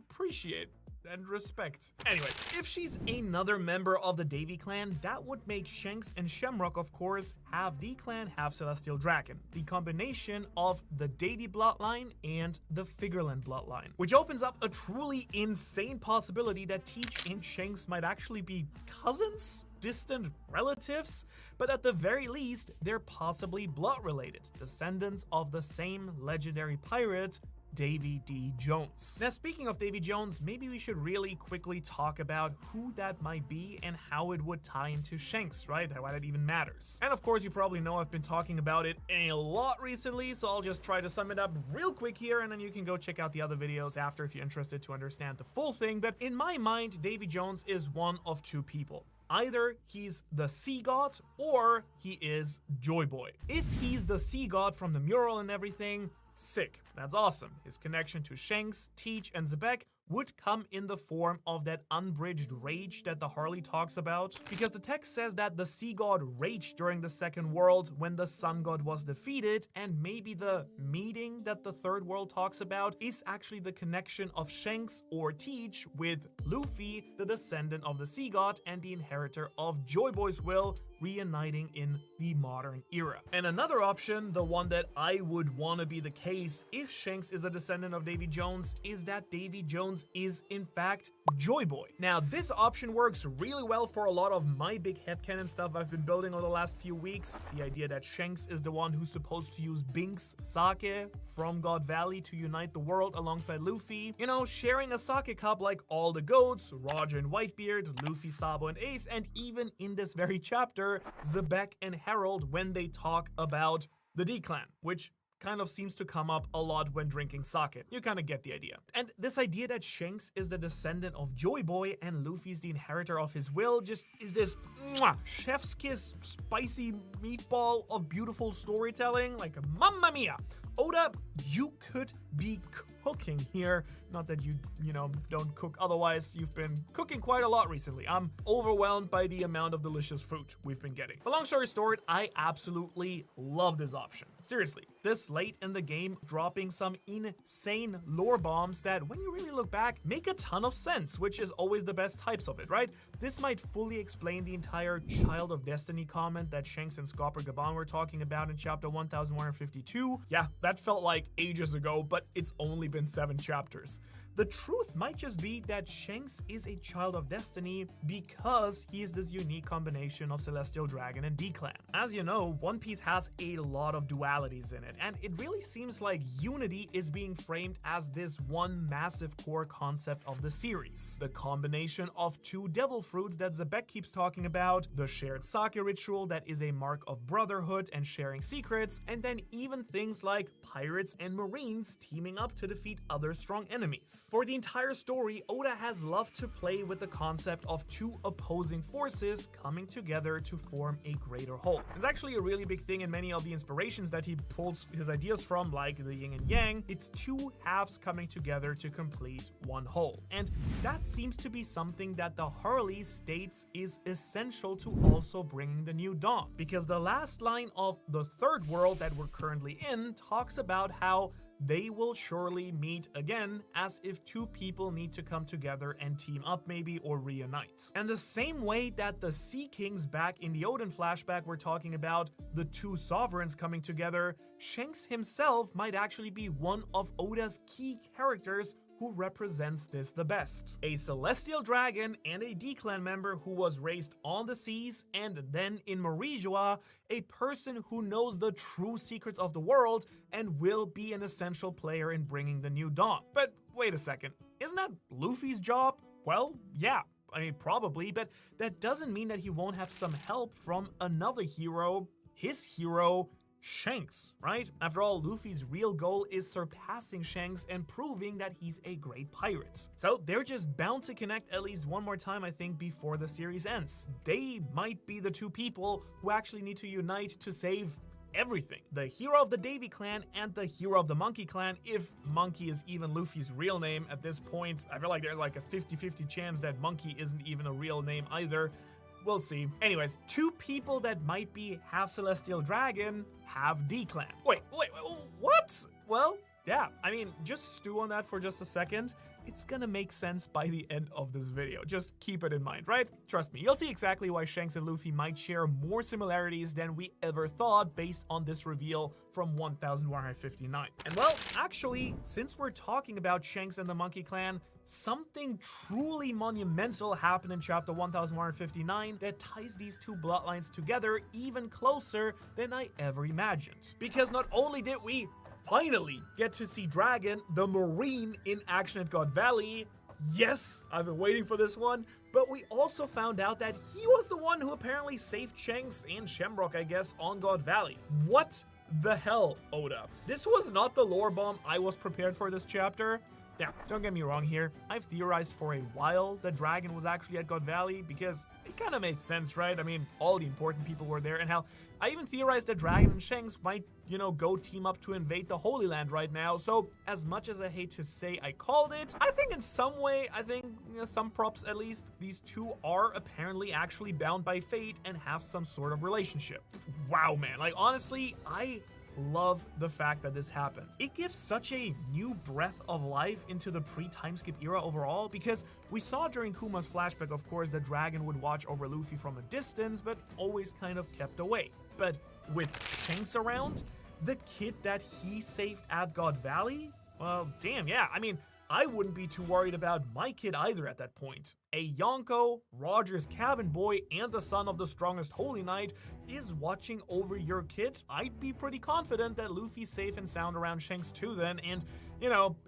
appreciate and respect. Anyways, if she's another member of the Davy clan, that would make Shanks and Shamrock, of course, half D-Clan, half Celestial Dragon. The combination of the Davy bloodline and the Figureland bloodline. Which opens up a truly insane possibility that Teach and Shanks might actually be cousins? Distant relatives? But at the very least, they're possibly blood-related, descendants of the same legendary pirate, Davy D. Jones. Now, speaking of Davy Jones, maybe we should really quickly talk about who that might be and how it would tie into Shanks, right? Why that even matters. And of course, you probably know I've been talking about it a lot recently, so I'll just try to sum it up real quick here, and then you can go check out the other videos after if you're interested to understand the full thing. But in my mind, Davy Jones is one of two people. Either he's the sea god or he is Joy Boy. If he's the sea god from the mural and everything, sick. That's awesome. His connection to Shanks, Teach, and Zebek would come in the form of that unbridged rage that the Harley talks about. Because the text says that the sea god raged during the Second World when the sun god was defeated, and maybe the meeting that the Third World talks about is actually the connection of Shanks or Teach with Luffy, the descendant of the sea god and the inheritor of Joy Boy's will, reuniting in the modern era. And another option, the one that I would want to be the case if Shanks is a descendant of Davy Jones, is that Davy Jones is in fact Joy Boy. Now, this option works really well for a lot of my big headcanon stuff I've been building over the last few weeks. The idea that Shanks is the one who's supposed to use Binks sake from God Valley to unite the world alongside Luffy. You know, sharing a sake cup like all the goats, Roger and Whitebeard, Luffy, Sabo, and Ace, and even in this very chapter, Zebek and Harold when they talk about the D-Clan, which kind of seems to come up a lot when drinking sake. You kind of get the idea. And this idea that Shanks is the descendant of Joy Boy and Luffy's the inheritor of his will just is this chef's kiss spicy meatball of beautiful storytelling. Like, mamma mia. Oda, you could be cooking here Not that you don't cook otherwise. You've been cooking quite a lot recently. I'm overwhelmed by the amount of delicious food we've been getting. But long story short, I absolutely love this option. Seriously, this late in the game, dropping some insane lore bombs that, when you really look back, make a ton of sense, which is always the best types of it, right? This might fully explain the entire Child of Destiny comment that Shanks and Scopper Gaban were talking about in chapter 1152. Yeah, that felt like ages ago, but it's only been 7 chapters. The truth might just be that Shanks is a Child of Destiny because he is this unique combination of Celestial Dragon and D-Clan. As you know, One Piece has a lot of dualities in it, and it really seems like unity is being framed as this one massive core concept of the series. The combination of 2 devil fruits that Zebek keeps talking about, the shared sake ritual that is a mark of brotherhood and sharing secrets, and then even things like pirates and marines teaming up to defeat other strong enemies. For the entire story, Oda has loved to play with the concept of 2 opposing forces coming together to form a greater whole. It's actually a really big thing in many of the inspirations that he pulls his ideas from, like the yin and yang. It's 2 halves coming together to complete one whole. And that seems to be something that the Harley states is essential to also bringing the new dawn. Because the last line of the 3rd world that we're currently in talks about how they will surely meet again, as if 2 people need to come together and team up maybe or reunite. And the same way that the Sea Kings back in the Odin flashback were talking about the 2 sovereigns coming together, Shanks himself might actually be one of Oda's key characters who represents this the best. A Celestial Dragon and a D-Clan member who was raised on the seas and then in Morijoa, a person who knows the true secrets of the world and will be an essential player in bringing the new dawn. But wait a second, isn't that Luffy's job? Well, yeah. I mean, probably, but that doesn't mean that he won't have some help from another hero, his hero, Shanks, right? After all, Luffy's real goal is surpassing Shanks and proving that he's a great pirate. So they're just bound to connect at least one more time, I think, before the series ends. They might be the 2 people who actually need to unite to save everything. The hero of the Davy clan and the hero of the Monkey clan, if Monkey is even Luffy's real name at this point. I feel like there's like a 50-50 chance that Monkey isn't even a real name either. We'll see. Anyways, 2 people that might be half Celestial Dragon, half D-Clan. Wait, what? Well, yeah, I mean, just stew on that for just a second. It's gonna make sense by the end of this video. Just keep it in mind, right? Trust me, you'll see exactly why Shanks and Luffy might share more similarities than we ever thought based on this reveal from 1159. And well, actually, since we're talking about Shanks and the Monkey Clan, something truly monumental happened in chapter 1159 that ties these 2 bloodlines together even closer than I ever imagined. Because not only did we finally get to see Dragon, the Marine, in action at God Valley. Yes, I've been waiting for this one. But we also found out that he was the one who apparently saved Shanks and Shamrock, I guess, on God Valley. What the hell, Oda? This was not the lore bomb I was prepared for this chapter. Now, don't get me wrong here, I've theorized for a while that Dragon was actually at God Valley because it kind of made sense, right? I mean, all the important people were there, and hell, I even theorized that Dragon and Shanks might, go team up to invade the Holy Land right now. So, as much as I hate to say I called it, I think in some way, some props at least, these 2 are apparently actually bound by fate and have some sort of relationship. Wow, man, like honestly, I love the fact that this happened. It gives such a new breath of life into the pre-time skip era overall, because we saw during Kuma's flashback, of course, that Dragon would watch over Luffy from a distance, but always kind of kept away. But with Shanks around, the kid that he saved at God Valley, well, damn, yeah, I mean, I wouldn't be too worried about my kid either at that point. A Yonko, Roger's cabin boy, and the son of the strongest Holy Knight is watching over your kid. I'd be pretty confident that Luffy's safe and sound around Shanks too then, and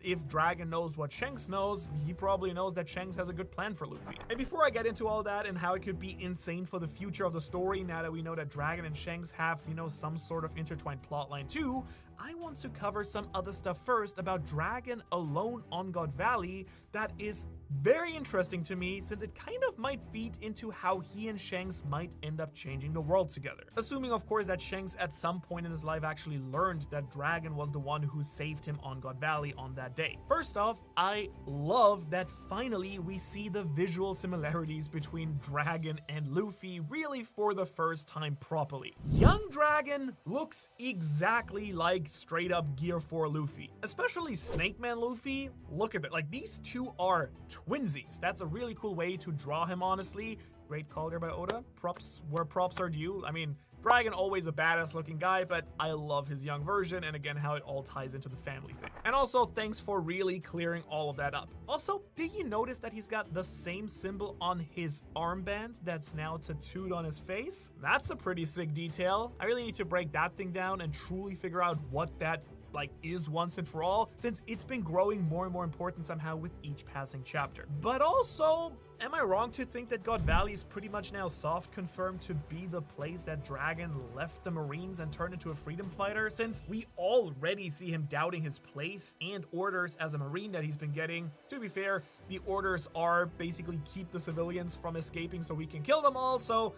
if Dragon knows what Shanks knows, he probably knows that Shanks has a good plan for Luffy. And before I get into all that and how it could be insane for the future of the story now that we know that Dragon and Shanks have, some sort of intertwined plotline too, I want to cover some other stuff first about Dragon alone on God Valley that is very interesting to me me, since it kind of might feed into how he and Shanks might end up changing the world together. Assuming, of course, that Shanks at some point in his life actually learned that Dragon was the one who saved him on God Valley on that day. First off, I love that finally we see the visual similarities between Dragon and Luffy really for the first time properly. Young Dragon looks exactly like straight up Gear 4 Luffy. Especially Snake Man Luffy, look at it, like these two are twinsies. That's a really cool way to draw him, honestly. Great call there by Oda. Props where props are due. I mean, Dragon always a badass looking guy, but I love his young version and again how it all ties into the family thing. And also thanks for really clearing all of that up. Also, did you notice that he's got the same symbol on his armband that's now tattooed on his face? That's a pretty sick detail. I really need to break that thing down and truly figure out what that is once and for all, since it's been growing more and more important somehow with each passing chapter. But also, am I wrong to think that God Valley is pretty much now soft confirmed to be the place that Dragon left the Marines and turned into a freedom fighter, since we already see him doubting his place and orders as a Marine that he's been getting? To be fair, the orders are basically keep the civilians from escaping so we can kill them all, so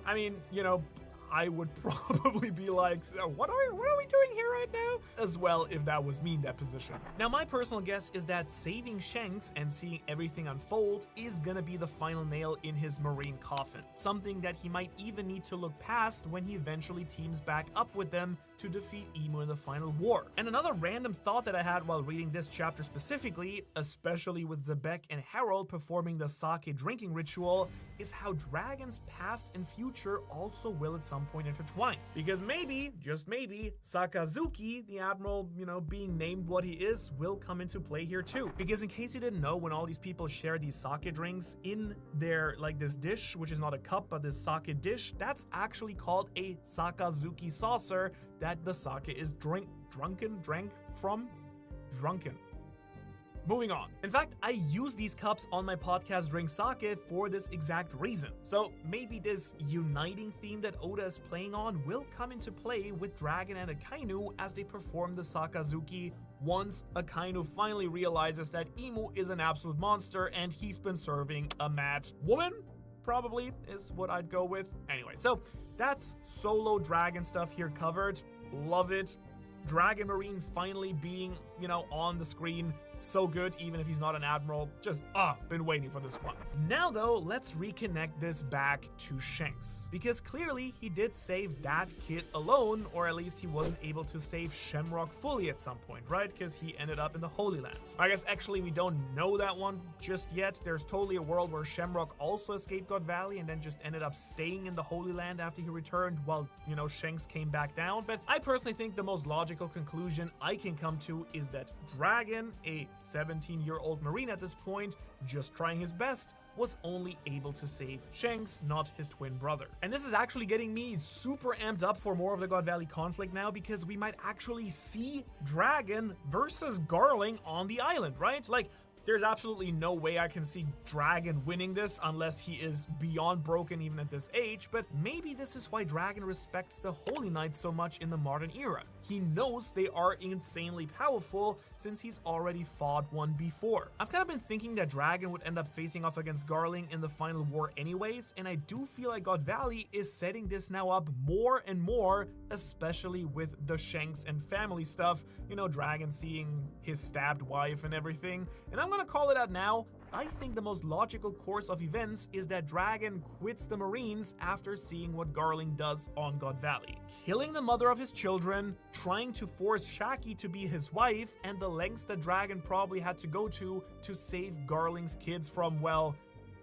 I mean, you know, I would probably be like, what are we doing here right now? As well, if that was me in that position. Now, my personal guess is that saving Shanks and seeing everything unfold is gonna be the final nail in his Marine coffin. Something that he might even need to look past when he eventually teams back up with them to defeat Emu in the final war. And another random thought that I had while reading this chapter specifically, especially with Zebek and Harold performing the sake drinking ritual, is how Dragon's past and future also will at some point intertwine. Because maybe, just maybe, Sakazuki, the admiral, being named what he is, will come into play here too. Because in case you didn't know, when all these people share these sake drinks in their, this dish, which is not a cup, but this sake dish, that's actually called a Sakazuki saucer that the sake is drank from. Moving on. In fact, I use these cups on my podcast Drink Sake for this exact reason. So maybe this uniting theme that Oda is playing on will come into play with Dragon and Akainu as they perform the Sakazuki once Akainu finally realizes that Emu is an absolute monster and he's been serving a mad woman? Probably is what I'd go with. Anyway, so that's solo Dragon stuff here covered. Love it. Dragon Marine finally being, on the screen. So good, even if he's not an admiral. Just, been waiting for this one. Now though, let's reconnect this back to Shanks. Because clearly he did save that kid alone, or at least he wasn't able to save Shamrock fully at some point, right? Because he ended up in the Holy Lands. I guess actually we don't know that one just yet. There's totally a world where Shamrock also escaped God Valley and then just ended up staying in the Holy Land after he returned while, Shanks came back down. But I personally think the most logical conclusion I can come to is that Dragon, a 17-year-old Marine at this point, just trying his best, was only able to save Shanks, not his twin brother. And this is actually getting me super amped up for more of the God Valley conflict now, because we might actually see Dragon versus Garling on the island, right? There's absolutely no way I can see Dragon winning this unless he is beyond broken even at this age, but maybe this is why Dragon respects the Holy Knights so much in the modern era. He knows they are insanely powerful since he's already fought one before. I've kind of been thinking that Dragon would end up facing off against Garling in the final war anyways, and I do feel like God Valley is setting this now up more and more, especially with the Shanks and family stuff, Dragon seeing his stabbed wife and everything. And I'm gonna call it out now. I think the most logical course of events is that Dragon quits the Marines after seeing what Garling does on God Valley. Killing the mother of his children, trying to force Shaki to be his wife, and the lengths that Dragon probably had to go to save Garling's kids from,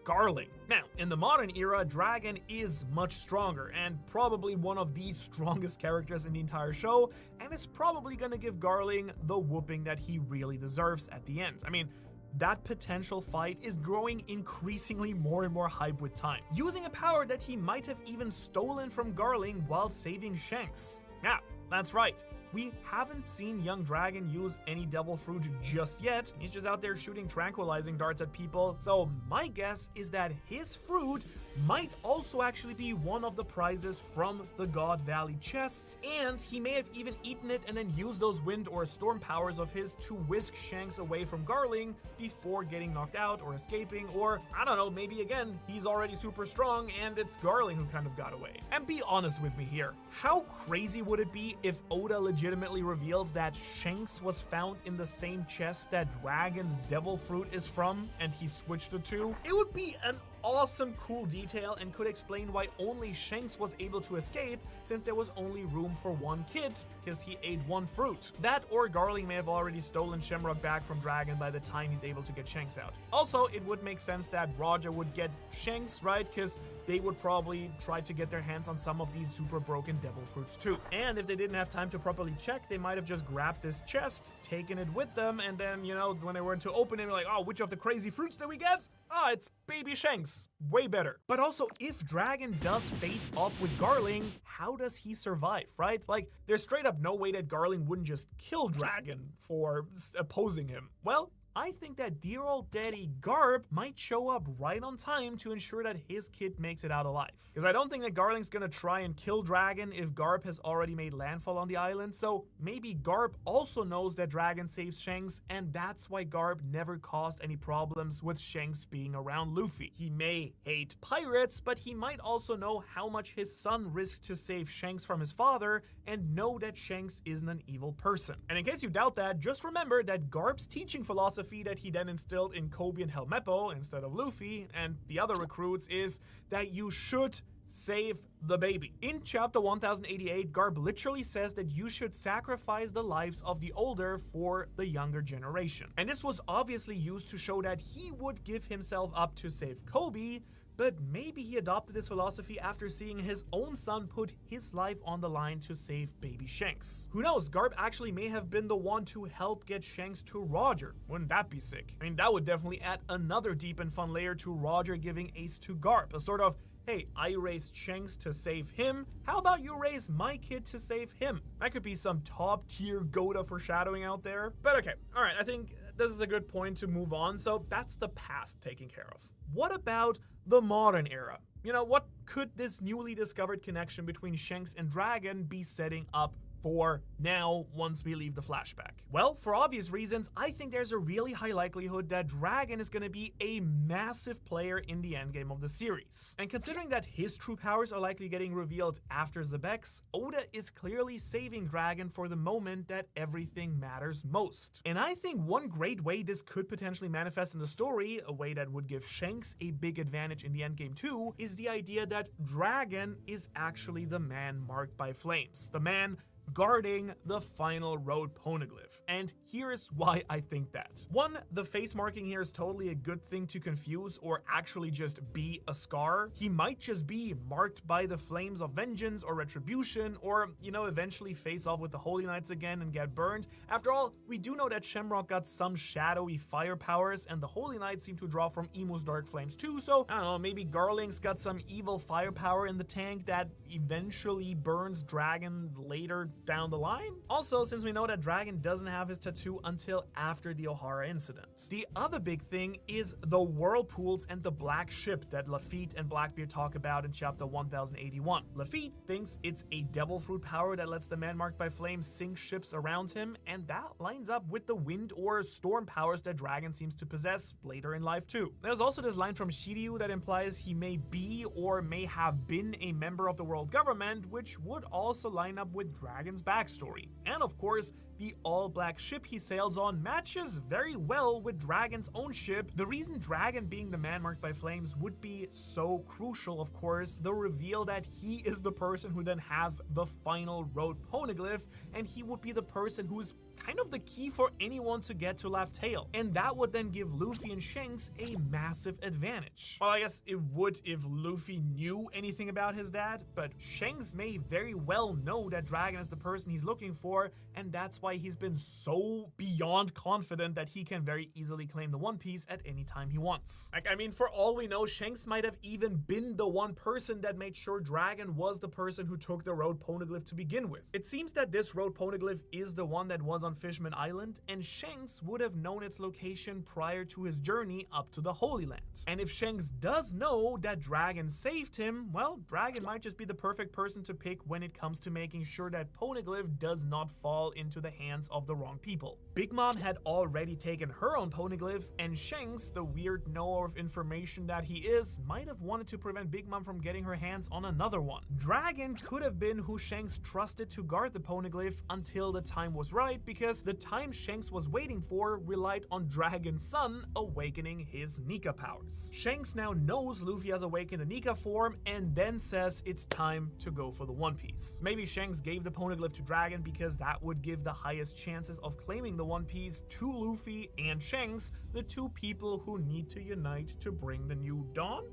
Garling. Now, in the modern era, Dragon is much stronger and probably one of the strongest characters in the entire show, and is probably gonna give Garling the whooping that he really deserves at the end. I mean, that potential fight is growing increasingly more and more hype with time, using a power that he might have even stolen from Garling while saving Shanks. Yeah, that's right. We haven't seen young Dragon use any devil fruit just yet. He's just out there shooting tranquilizing darts at people, so my guess is that his fruit might also actually be one of the prizes from the God Valley chests, and he may have even eaten it and then used those wind or storm powers of his to whisk Shanks away from Garling before getting knocked out or escaping, or I don't know, maybe again, he's already super strong and it's Garling who kind of got away. And be honest with me here, how crazy would it be if Oda legitimately reveals that Shanks was found in the same chest that Dragon's devil fruit is from and he switched the two? It would be an awesome cool detail and could explain why only Shanks was able to escape, since there was only room for one kid because he ate one fruit. That or Garling may have already stolen Shamrock back from Dragon by the time he's able to get Shanks out. Also, it would make sense that Roger would get Shanks, right? Because they would probably try to get their hands on some of these super broken devil fruits too. And if they didn't have time to properly check, they might have just grabbed this chest, taken it with them, and then, you know, when they were to open it, like, oh, which of the crazy fruits did we get? Ah, it's baby Shanks. Way better. But also, if Dragon does face off with Garling, how does he survive, right? Like, there's straight up no way that Garling wouldn't just kill Dragon for opposing him. Well, I think that dear old daddy Garb might show up right on time to ensure that his kid makes it out alive. Because I don't think that Garling's gonna try and kill Dragon if Garb has already made landfall on the island, so maybe Garb also knows that Dragon saves Shanks, and that's why Garb never caused any problems with Shanks being around Luffy. He may hate pirates, but he might also know how much his son risked to save Shanks from his father, and know that Shanks isn't an evil person. And in case you doubt that, just remember that Garb's teaching philosophy that he then instilled in Kobe and Helmeppo instead of Luffy and the other recruits is that you should save the baby. In chapter 1088, Garb literally says that you should sacrifice the lives of the older for the younger generation. And this was obviously used to show that he would give himself up to save Kobe, but maybe he adopted this philosophy after seeing his own son put his life on the line to save baby Shanks. Who knows, Garb actually may have been the one to help get Shanks to Roger. Wouldn't that be sick? I mean, that would definitely add another deep and fun layer to Roger giving Ace to Garb, a sort of, hey, I raised Shanks to save him, how about you raise my kid to save him? That could be some top tier Goda foreshadowing out there. But okay, alright, I think this is a good point to move on, so that's the past taken care of. What about the modern era? You know, what could this newly discovered connection between Shanks and Dragon be setting up for now once we leave the flashback? Well, for obvious reasons, I think there's a really high likelihood that Dragon is going to be a massive player in the endgame of the series. And considering that his true powers are likely getting revealed after Zebex, Oda is clearly saving Dragon for the moment that everything matters most. And I think one great way this could potentially manifest in the story, a way that would give Shanks a big advantage in the endgame too, is the idea that Dragon is actually the man marked by flames. The man guarding the final road poneglyph. And here's why I think that. One, the face marking here is totally a good thing to confuse or actually just be a scar. He might just be marked by the flames of vengeance or retribution, or, you know, eventually face off with the Holy Knights again and get burned. After all, we do know that Shamrock got some shadowy fire powers, and the Holy Knights seem to draw from Imu's dark flames too, so I don't know, maybe Garling's got some evil fire power in the tank that eventually burns Dragon later down the line. Also, since we know that Dragon doesn't have his tattoo until after the Ohara incident. The other big thing is the whirlpools and the black ship that Lafitte and Blackbeard talk about in chapter 1081. Lafitte thinks it's a devil fruit power that lets the man marked by flames sink ships around him, and that lines up with the wind or storm powers that Dragon seems to possess later in life too. There's also this line from Shiryu that implies he may be or may have been a member of the world government, which would also line up with Dragon's backstory. And of course, the all-black ship he sails on matches very well with Dragon's own ship. The reason Dragon being the man marked by flames would be so crucial, of course, the reveal that he is the person who then has the final road poneglyph, and he would be the person who's kind of the key for anyone to get to Laugh Tale. And that would then give Luffy and Shanks a massive advantage. Well, I guess it would if Luffy knew anything about his dad, but Shanks may very well know that Dragon is the person he's looking for, and that's why why he's been so beyond confident that he can very easily claim the One Piece at any time he wants. Like, I mean, for all we know, Shanks might have even been the one person that made sure Dragon was the person who took the road poneglyph to begin with. It seems that this road poneglyph is the one that was on Fishman Island, and Shanks would have known its location prior to his journey up to the Holy Land. And if Shanks does know that Dragon saved him, well, Dragon might just be the perfect person to pick when it comes to making sure that poneglyph does not fall into the hands of the wrong people. Big Mom had already taken her own poneglyph, and Shanks, the weird knower of information that he is, might have wanted to prevent Big Mom from getting her hands on another one. Dragon could have been who Shanks trusted to guard the poneglyph until the time was right, because the time Shanks was waiting for relied on Dragon's son awakening his Nika powers. Shanks now knows Luffy has awakened the Nika form and then says it's time to go for the One Piece. Maybe Shanks gave the poneglyph to Dragon because that would give the highest chances of claiming the One Piece to Luffy and Shanks, the two people who need to unite to bring the new dawn?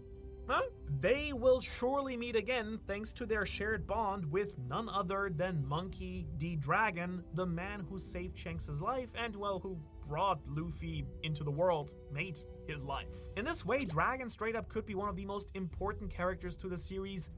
Huh? They will surely meet again thanks to their shared bond with none other than Monkey D. Dragon, the man who saved Shanks' life and, well, who brought Luffy into the world, made his life. In this way, Dragon straight up could be one of the most important characters to the series,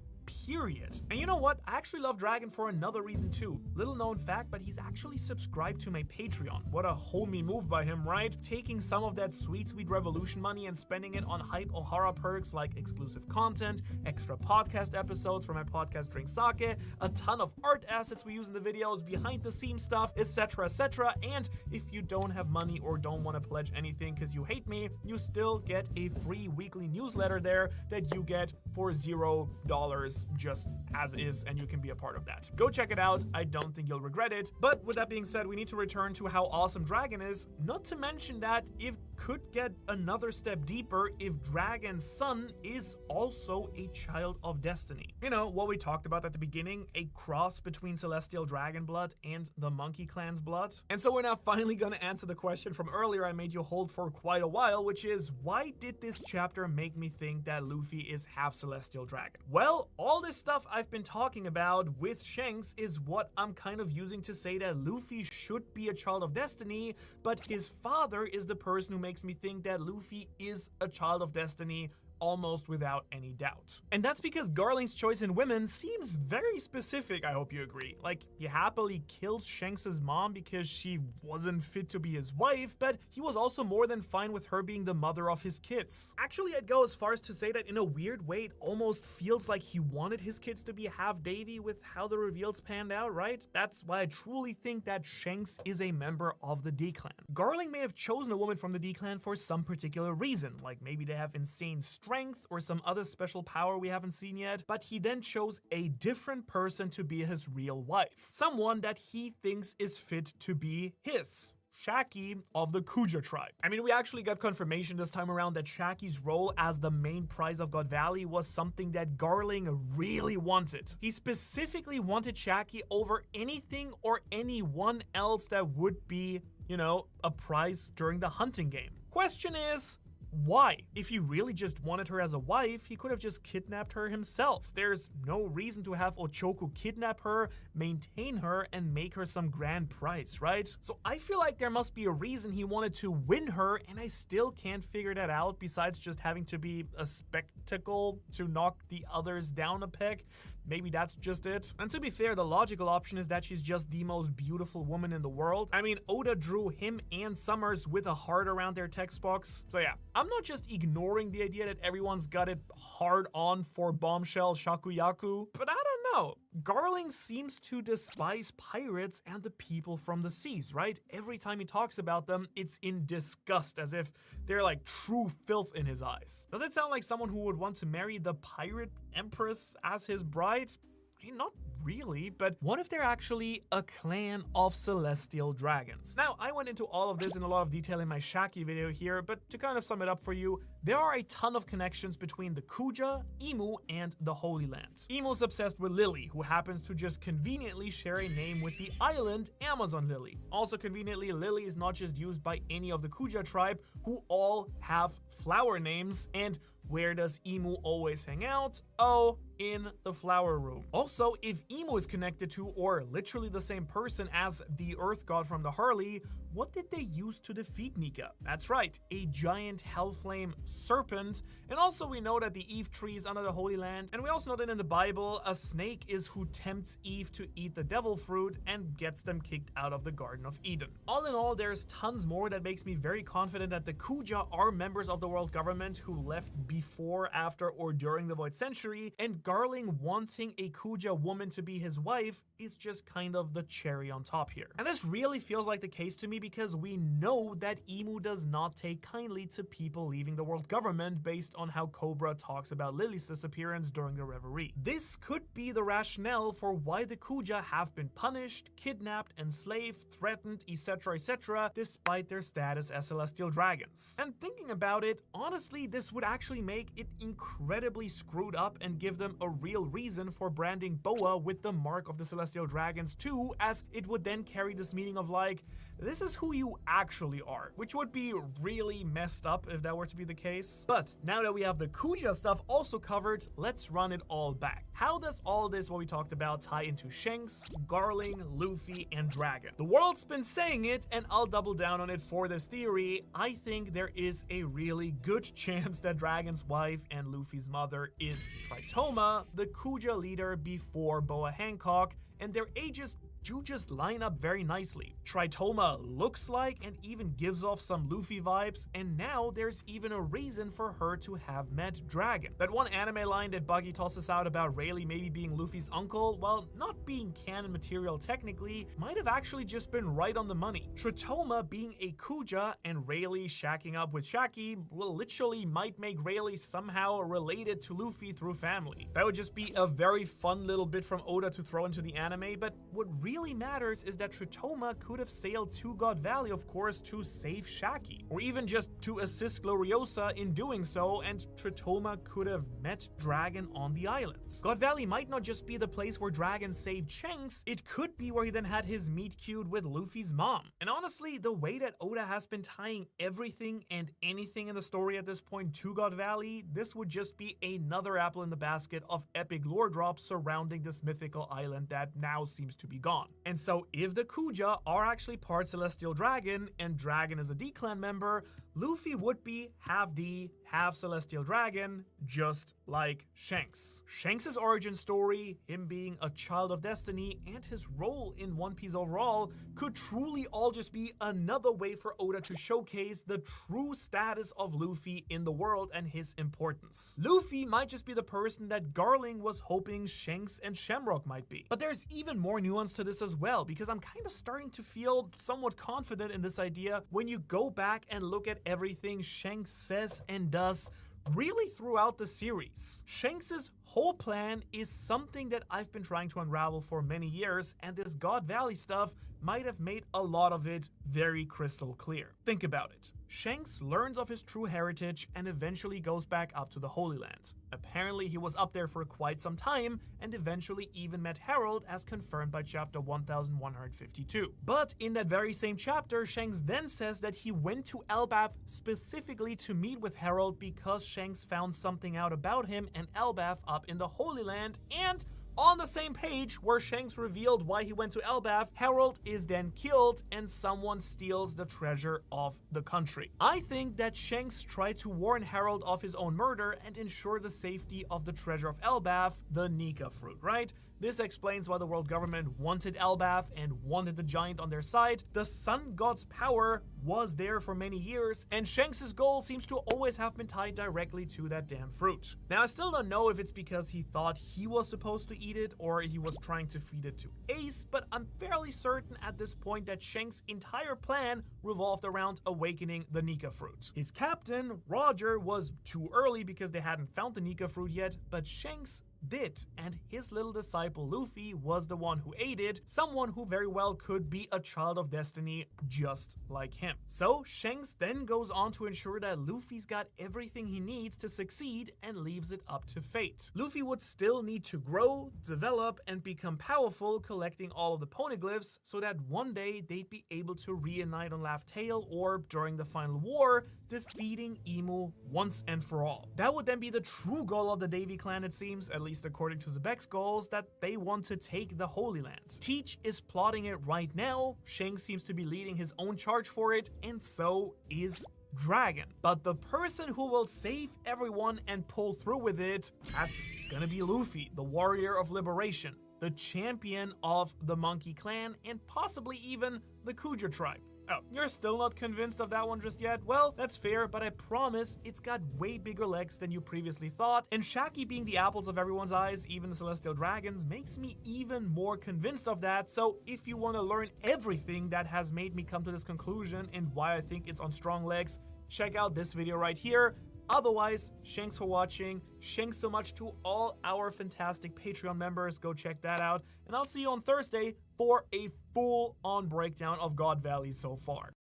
period. And you know what? I actually love Dragon for another reason too. Little known fact, but he's actually subscribed to my Patreon. What a homie move by him, right? Taking some of that sweet Revolution money and spending it on hype Ohara perks like exclusive content, extra podcast episodes for my podcast Drink Sake, a ton of art assets we use in the videos, behind the scenes stuff, etc, etc. And if you don't have money or don't want to pledge anything because you hate me, you still get a free weekly newsletter there that you get for $0 just as is, and you can be a part of that. Go check it out. I don't think you'll regret it. But with that being said, we need to return to how awesome Dragon is, not to mention that it could get another step deeper if Dragon's son is also a child of destiny. You know, what we talked about at the beginning, a cross between Celestial Dragon blood and the Monkey Clan's blood. And so we're now finally gonna answer the question from earlier I made you hold for quite a while, which is, why did this chapter make me think that Luffy is half Celestial Dragon? Well, all this stuff I've been talking about with Shanks is what I'm kind of using to say that Luffy should be a child of destiny, but his father is the person who makes me think that Luffy is a child of destiny almost without any doubt. And that's because Garling's choice in women seems very specific, I hope you agree. Like, he happily kills Shanks' mom because she wasn't fit to be his wife, but he was also more than fine with her being the mother of his kids. Actually, I'd go as far as to say that in a weird way, it almost feels like he wanted his kids to be half Davy with how the reveals panned out, right? That's why I truly think that Shanks is a member of the D-Clan. Garling may have chosen a woman from the D-Clan for some particular reason, like maybe they have insane strength or some other special power we haven't seen yet, but he then chose a different person to be his real wife. Someone that he thinks is fit to be his. Shaki of the Kuja tribe. I mean, we actually got confirmation this time around that Shaki's role as the main prize of God Valley was something that Garling really wanted. He specifically wanted Shaki over anything or anyone else that would be, you know, a prize during the hunting game. Question is, why? If he really just wanted her as a wife, he could have just kidnapped her himself. There's no reason to have Ochoku kidnap her, maintain her, and make her some grand prize, right? So I feel like there must be a reason he wanted to win her, and I still can't figure that out besides just having to be a spectacle to knock the others down a peg. Maybe that's just it. And to be fair, the logical option is that she's just the most beautiful woman in the world. I mean, Oda drew him and Summers with a heart around their text box. So yeah, I'm not just ignoring the idea that everyone's got it hard on for Bombshell Shakuyaku, but I don't know. Garling seems to despise pirates and the people from the seas, right? Every time he talks about them, it's in disgust, as if they're like true filth in his eyes. Does it sound like someone who would want to marry the pirate empress as his bride? I mean, not really, but what if they're actually a clan of celestial dragons? Now, I went into all of this in a lot of detail in my Shaki video here, but to kind of sum it up for you, there are a ton of connections between the Kuja, Imu, and the Holy Land. Imu's obsessed with Lily, who happens to just conveniently share a name with the island Amazon Lily. Also conveniently, Lily is not just used by any of the Kuja tribe, who all have flower names, and Where does Emu always hang out? Oh, in the flower room. Also, if Emu is connected to or literally the same person as the Earth God from the Harley, what did they use to defeat Nika? That's right, a giant hellflame serpent. And also we know that the Eve tree is under the Holy Land, and we also know that in the Bible, a snake is who tempts Eve to eat the devil fruit and gets them kicked out of the Garden of Eden. All in all, there's tons more that makes me very confident that the Kuja are members of the world government who left before, after, or during the Void Century, and Garling wanting a Kuja woman to be his wife is just kind of the cherry on top here. And this really feels like the case to me because we know that Emu does not take kindly to people leaving the world government based on how Cobra talks about Lily's disappearance during the Reverie. This could be the rationale for why the Kuja have been punished, kidnapped, enslaved, threatened, etc., despite their status as celestial dragons. And thinking about it, honestly, this would actually make it incredibly screwed up and give them a real reason for branding Boa with the mark of the celestial dragons too, as it would then carry this meaning of like, this is who you actually are, which would be really messed up if that were to be the case. But now that we have the Kuja stuff also covered, let's run it all back. How does all this what we talked about tie into Shanks, Garling, Luffy, and Dragon? The world's been saying it, and I'll double down on it for this theory. I think there is a really good chance that Dragon's wife and Luffy's mother is Tritoma, the Kuja leader before Boa Hancock, and their ages do just line up very nicely. Tritoma looks like and even gives off some Luffy vibes, and now there's even a reason for her to have met Dragon. That one anime line that Buggy tosses out about Rayleigh maybe being Luffy's uncle, while not being canon material technically, might have actually just been right on the money. Tritoma being a Kuja and Rayleigh shacking up with Shaki literally might make Rayleigh somehow related to Luffy through family. That would just be a very fun little bit from Oda to throw into the anime, but what really matters is that Tritoma could have sailed to God Valley, of course, to save Shaki, or even just to assist Gloriosa in doing so, and Tritoma could have met Dragon on the islands. God Valley might not just be the place where Dragon saved Shanks, it could be where he then had his meet cute with Luffy's mom. And honestly, the way that Oda has been tying everything and anything in the story at this point to God Valley, this would just be another apple in the basket of epic lore drops surrounding this mythical island that now seems to be gone. And so if the Kuja are actually part Celestial Dragon and Dragon is a D-Clan member, Luffy would be half D, half Celestial Dragon, just like Shanks. Shanks' origin story, him being a child of destiny, and his role in One Piece overall could truly all just be another way for Oda to showcase the true status of Luffy in the world and his importance. Luffy might just be the person that Garling was hoping Shanks and Shamrock might be. But there's even more nuance to this as well, because I'm kind of starting to feel somewhat confident in this idea when you go back and look at everything Shanks says and does really throughout the series. Shanks' whole plan is something that I've been trying to unravel for many years, and this God Valley stuff might have made a lot of it very crystal clear. Think about it. Shanks learns of his true heritage and eventually goes back up to the Holy Land. Apparently he was up there for quite some time and eventually even met Harold, as confirmed by chapter 1152. But in that very same chapter, Shanks then says that he went to Elbaf specifically to meet with Harold because Shanks found something out about him and Elbaf up in the Holy Land, and on the same page where Shanks revealed why he went to Elbaf, Harold is then killed and someone steals the treasure of the country. I think that Shanks tried to warn Harold of his own murder and ensure the safety of the treasure of Elbaf, the Nika fruit, right? This explains why the world government wanted Elbaf and wanted the giant on their side. The sun god's power was there for many years, and Shanks' goal seems to always have been tied directly to that damn fruit. Now, I still don't know if it's because he thought he was supposed to eat it or he was trying to feed it to Ace, but I'm fairly certain at this point that Shanks' entire plan revolved around awakening the Nika fruit. His captain, Roger, was too early because they hadn't found the Nika fruit yet, but Shanks did, and his little disciple Luffy was the one who aided someone who very well could be a child of destiny just like him. So Shanks then goes on to ensure that Luffy's got everything he needs to succeed and leaves it up to fate. Luffy would still need to grow, develop, and become powerful, collecting all of the poneglyphs so that one day they'd be able to reunite on Laugh Tale or during the final war, defeating Emu once and for all. That would then be the true goal of the Davy clan, it seems, at least according to Zebek's goals, that they want to take the Holy Land. Teach is plotting it right now, Shanks seems to be leading his own charge for it, and so is Dragon. But the person who will save everyone and pull through with it, that's gonna be Luffy, the warrior of liberation, the champion of the Monkey Clan, and possibly even the Kuja tribe. Oh, you're still not convinced of that one just yet? Well, that's fair, but I promise it's got way bigger legs than you previously thought, and Shaki being the apples of everyone's eyes, even the Celestial Dragons, makes me even more convinced of that. So if you want to learn everything that has made me come to this conclusion and why I think it's on strong legs, check out this video right here. Otherwise, thanks for watching. Thanks so much to all our fantastic Patreon members. Go check that out. And I'll see you on Thursday for a full-on breakdown of God Valley so far.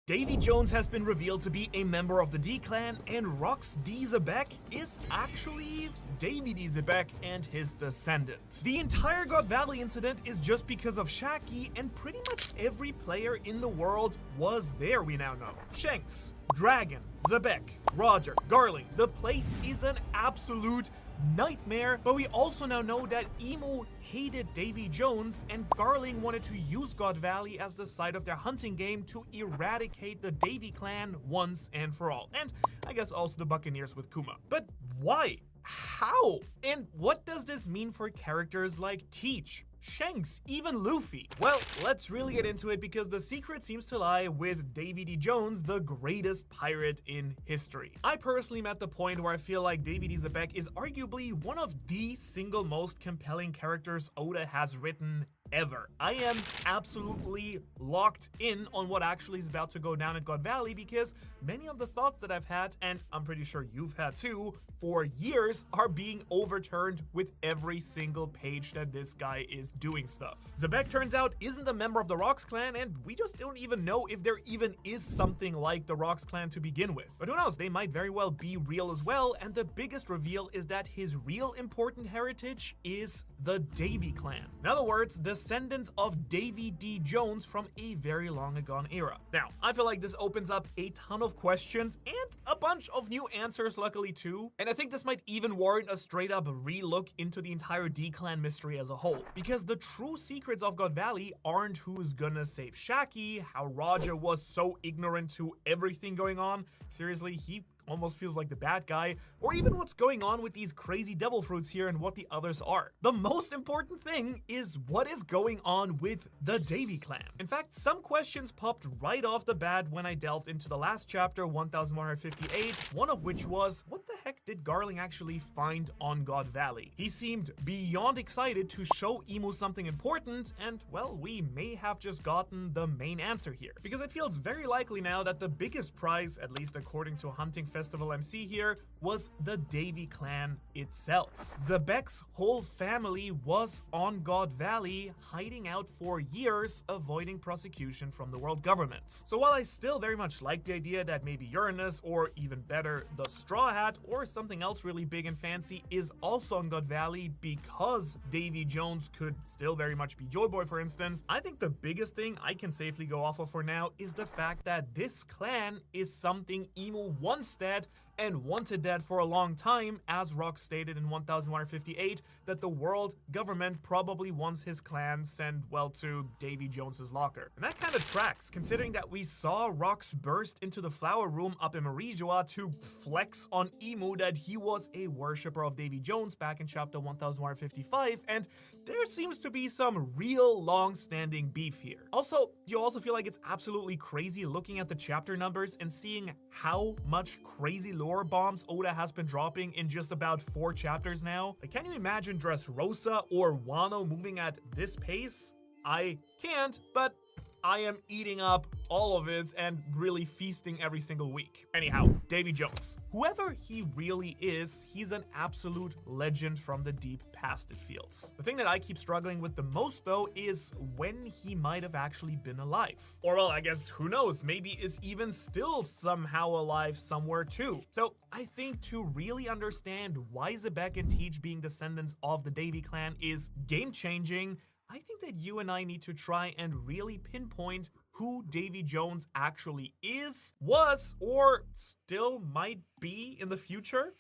Davy Jones has been revealed to be a member of the D-Clan, and Rox D. Zebek is actually Davy D. Zebek and his descendant. The entire God Valley incident is just because of Shaki, and pretty much every player in the world was there, we now know. Shanks, Dragon, Zebek, Roger, Garling. The place is an absolute nightmare, but we also now know that Emu hated Davy Jones, and Garling wanted to use God Valley as the site of their hunting game to eradicate the Davy clan once and for all. And I guess also the Buccaneers with Kuma. But why? How? And what does this mean for characters like Teach, Shanks, even Luffy? Well, let's really get into it, because the secret seems to lie with Davy D. Jones, the greatest pirate in history. I personally am at the point where I feel like Davy D. Zebek is arguably one of the single most compelling characters Oda has written ever. I am absolutely locked in on what actually is about to go down at God Valley, because many of the thoughts that I've had, and I'm pretty sure you've had too, for years, are being overturned with every single page that this guy is doing stuff. Zebek, turns out, isn't a member of the Rox clan, and we just don't even know if there even is something like the Rox clan to begin with. But who knows, they might very well be real as well, and the biggest reveal is that his real important heritage is the Davy clan. In other words, descendants of Davy D. Jones from a very long agone era. Now, I feel like this opens up a ton of questions and a bunch of new answers, luckily too, and I think this might even warrant a straight up re-look into the entire D-Clan mystery as a whole, because the true secrets of God Valley aren't who's gonna save Shaki, how Roger was so ignorant to everything going on, seriously, he almost feels like the bad guy, or even what's going on with these crazy devil fruits here and what the others are. The most important thing is what is going on with the Davy clan. In fact, some questions popped right off the bat when I delved into the last chapter, 1158, one of which was, what the heck did Garling actually find on God Valley? He seemed beyond excited to show Emu something important, and well, we may have just gotten the main answer here. Because it feels very likely now that the biggest prize, at least according to Hunting Festival MC here, was the Davy clan itself. Zebek's whole family was on God Valley, hiding out for years, avoiding prosecution from the world governments. So while I still very much like the idea that maybe Uranus, or even better, the Straw Hat, or something else really big and fancy is also on God Valley because Davy Jones could still very much be Joy Boy, for instance, I think the biggest thing I can safely go off of for now is the fact that this clan is something Emu once dead and wanted dead for a long time, as Rox stated in 1158 that the world government probably wants his clan sent, well, to Davy Jones's locker. And that kind of tracks, considering that we saw Rox burst into the flower room up in Marijua to flex on Emu that he was a worshipper of Davy Jones back in chapter 1155, and there seems to be some real long-standing beef here. Also, you also feel like it's absolutely crazy looking at the chapter numbers and seeing how much crazy lore bombs Oda has been dropping in just about 4 chapters now. Like, can you imagine Dressrosa or Wano moving at this pace? I can't, but I am eating up all of it and really feasting every single week. Anyhow, Davy Jones. Whoever he really is, he's an absolute legend from the deep past, it feels. The thing that I keep struggling with the most, though, is when he might have actually been alive. Or, well, I guess, who knows, maybe is even still somehow alive somewhere too. So I think to really understand why Zebek and Teach being descendants of the Davy clan is game-changing, I think that you and I need to try and really pinpoint who Davy Jones actually is, was, or still might be in the future, ?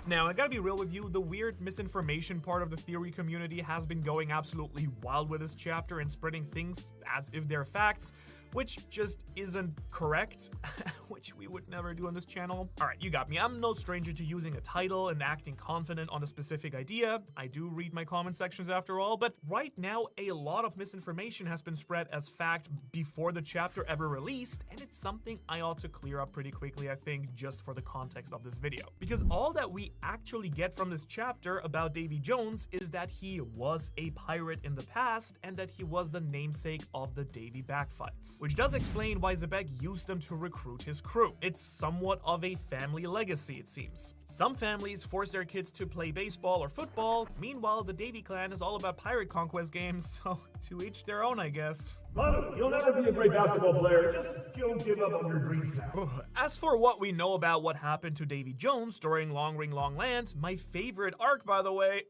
Now, I gotta be real with you, the weird misinformation part of the theory community has been going absolutely wild with this chapter and spreading things as if they're facts, which just isn't correct, which we would never do on this channel. All right, you got me. I'm no stranger to using a title and acting confident on a specific idea. I do read my comment sections after all, but right now, a lot of misinformation has been spread as fact before the chapter ever released, and it's something I ought to clear up pretty quickly, I think, just for the context of this video. Because all that we actually get from this chapter about Davy Jones is that he was a pirate in the past, and that he was the namesake of the Davy backfights. Which does explain why Zebek used them to recruit his crew. It's somewhat of a family legacy, it seems. Some families force their kids to play baseball or football, meanwhile the Davy clan is all about pirate conquest games, so to each their own, I guess. Manu, you'll never be a great basketball player, just don't give up on your dreams now. As for what we know about what happened to Davy Jones during Long Ring Long Land, my favorite arc, by the way,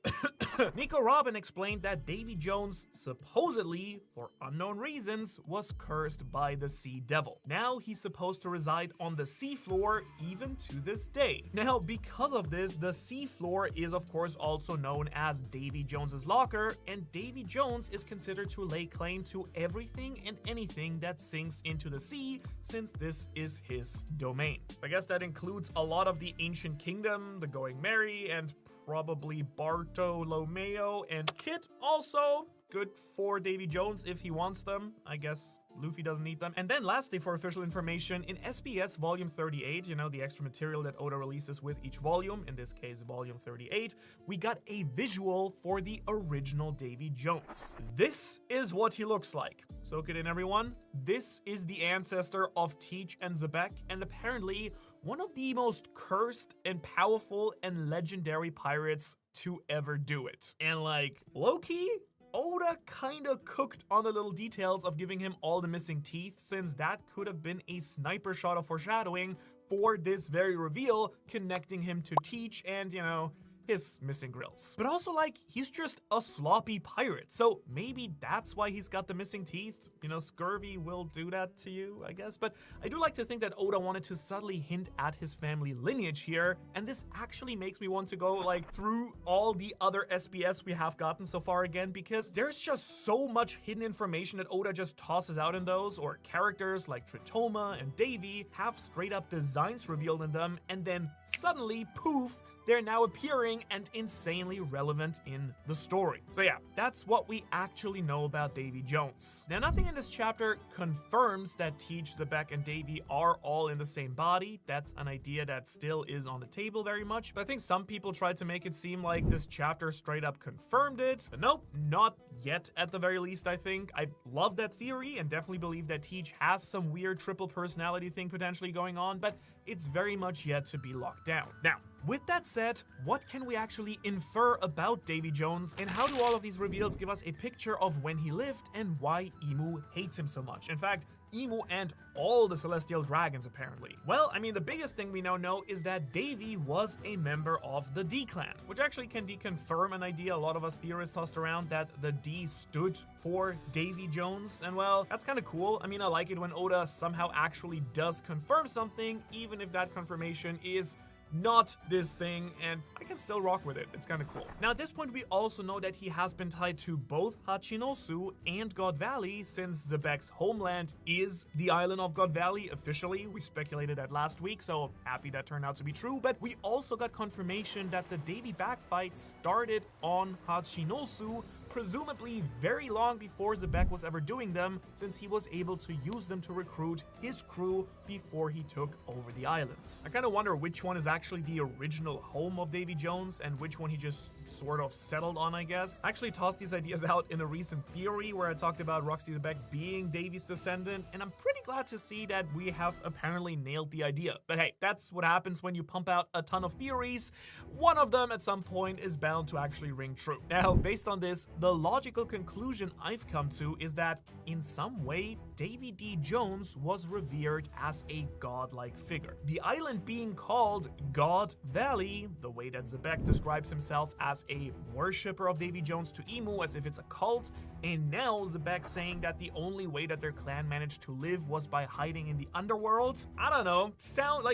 Nico Robin explained that Davy Jones supposedly, for unknown reasons, was cursed by the Sea Devil. Now he's supposed to reside on the seafloor even to this day. Now, because of this, the seafloor is of course also known as Davy Jones's locker, and Davy Jones is considered to lay claim to everything and anything that sinks into the sea, since this is his domain. I guess that includes a lot of the ancient kingdom, the Going Merry, and probably Bartolomeo and Kit also. Good for Davy Jones if he wants them. I guess Luffy doesn't need them. And then lastly, for official information, in SBS Volume 38, you know, the extra material that Oda releases with each volume, in this case Volume 38, we got a visual for the original Davy Jones. This is what he looks like. Soak it in, everyone. This is the ancestor of Teach and Zebek, and apparently one of the most cursed and powerful and legendary pirates to ever do it. And like, low-key, Oda kinda cooked on the little details of giving him all the missing teeth, since that could have been a sniper shot of foreshadowing for this very reveal, connecting him to Teach and, you know, his missing grills. But also, like, he's just a sloppy pirate, so maybe that's why he's got the missing teeth. You know, scurvy will do that to you, I guess. But I do like to think that Oda wanted to subtly hint at his family lineage here, and this actually makes me want to go, like, through all the other SBS we have gotten so far again, because there's just so much hidden information that Oda just tosses out in those, or characters like Tritoma and Davy have straight up designs revealed in them, and then suddenly, poof, they're now appearing and insanely relevant in the story. So yeah, that's what we actually know about Davy Jones. Now, nothing in this chapter confirms that Teach, Zebek, and Davy are all in the same body. That's an idea that still is on the table very much, but I think some people tried to make it seem like this chapter straight up confirmed it. But nope, not yet at the very least, I think. I love that theory and definitely believe that Teach has some weird triple personality thing potentially going on, but it's very much yet to be locked down. Now, with that said, what can we actually infer about Davy Jones, and how do all of these reveals give us a picture of when he lived and why Imu hates him so much? In fact, Imu and all the Celestial Dragons, apparently. Well, I mean, the biggest thing we now know is that Davy was a member of the D clan, which actually can deconfirm an idea a lot of us theorists tossed around, that the D stood for Davy Jones, and well, that's kind of cool. I mean, I like it when Oda somehow actually does confirm something, even if that confirmation is not this thing, and I can still rock with it. It's kind of cool. Now, at this point, we also know that he has been tied to both Hachinosu and God Valley, since Zebek's homeland is the island of God Valley officially. We speculated that last week, so happy that turned out to be true. But we also got confirmation that the Davy backfight started on Hachinosu, presumably very long before Zebek was ever doing them, since he was able to use them to recruit his crew before he took over the island. I kind of wonder which one is actually the original home of Davy Jones and which one he just sort of settled on, I guess. I actually tossed these ideas out in a recent theory where I talked about Roxy Zebek being Davy's descendant, and I'm pretty glad to see that we have apparently nailed the idea. But hey, that's what happens when you pump out a ton of theories. One of them at some point is bound to actually ring true. Now, based on this, the logical conclusion I've come to is that in some way, Davy D. Jones was revered as a godlike figure. The island being called God Valley, the way that Zebek describes himself as a worshipper of Davy Jones to Emu as if it's a cult, and now Zebek saying that the only way that their clan managed to live was by hiding in the underworld. I don't know,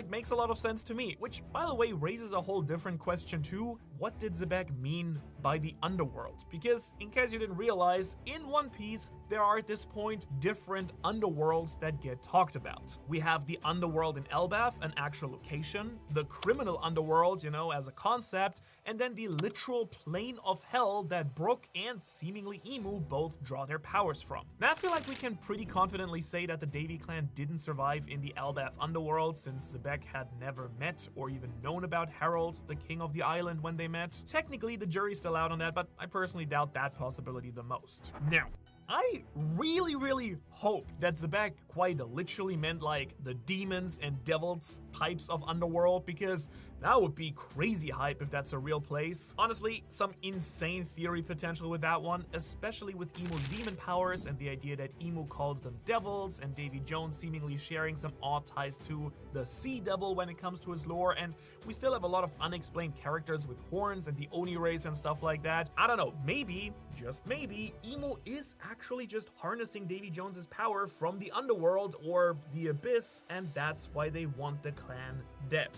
makes a lot of sense to me, which by the way raises a whole different question too. What did Zebek mean by the underworld? Because in case you didn't realize, in One Piece there are at this point different underworlds that get talked about. We have the underworld in Elbaf, an actual location, the criminal underworld, as a concept, and then the literal plane of hell that Brook and seemingly Emu both draw their powers from. Now I feel like we can pretty confidently say that the Davy clan didn't survive in the Elbaf underworld, since Zebek had never met or even known about Harold, the king of the island, when they met. Technically the jury's still out on that, but I personally doubt that possibility the most. Now, I really hope that Zebek quite literally meant like the demons and devils types of underworld, because that would be crazy hype if that's a real place. Honestly, some insane theory potential with that one, especially with Emu's demon powers and the idea that Emu calls them devils, and Davy Jones seemingly sharing some odd ties to the Sea Devil when it comes to his lore, and we still have a lot of unexplained characters with horns and the Oni race and stuff like that. I don't know, maybe, just maybe, Emu is actually just harnessing Davy Jones's power from the underworld or the abyss, and that's why they want the clan dead.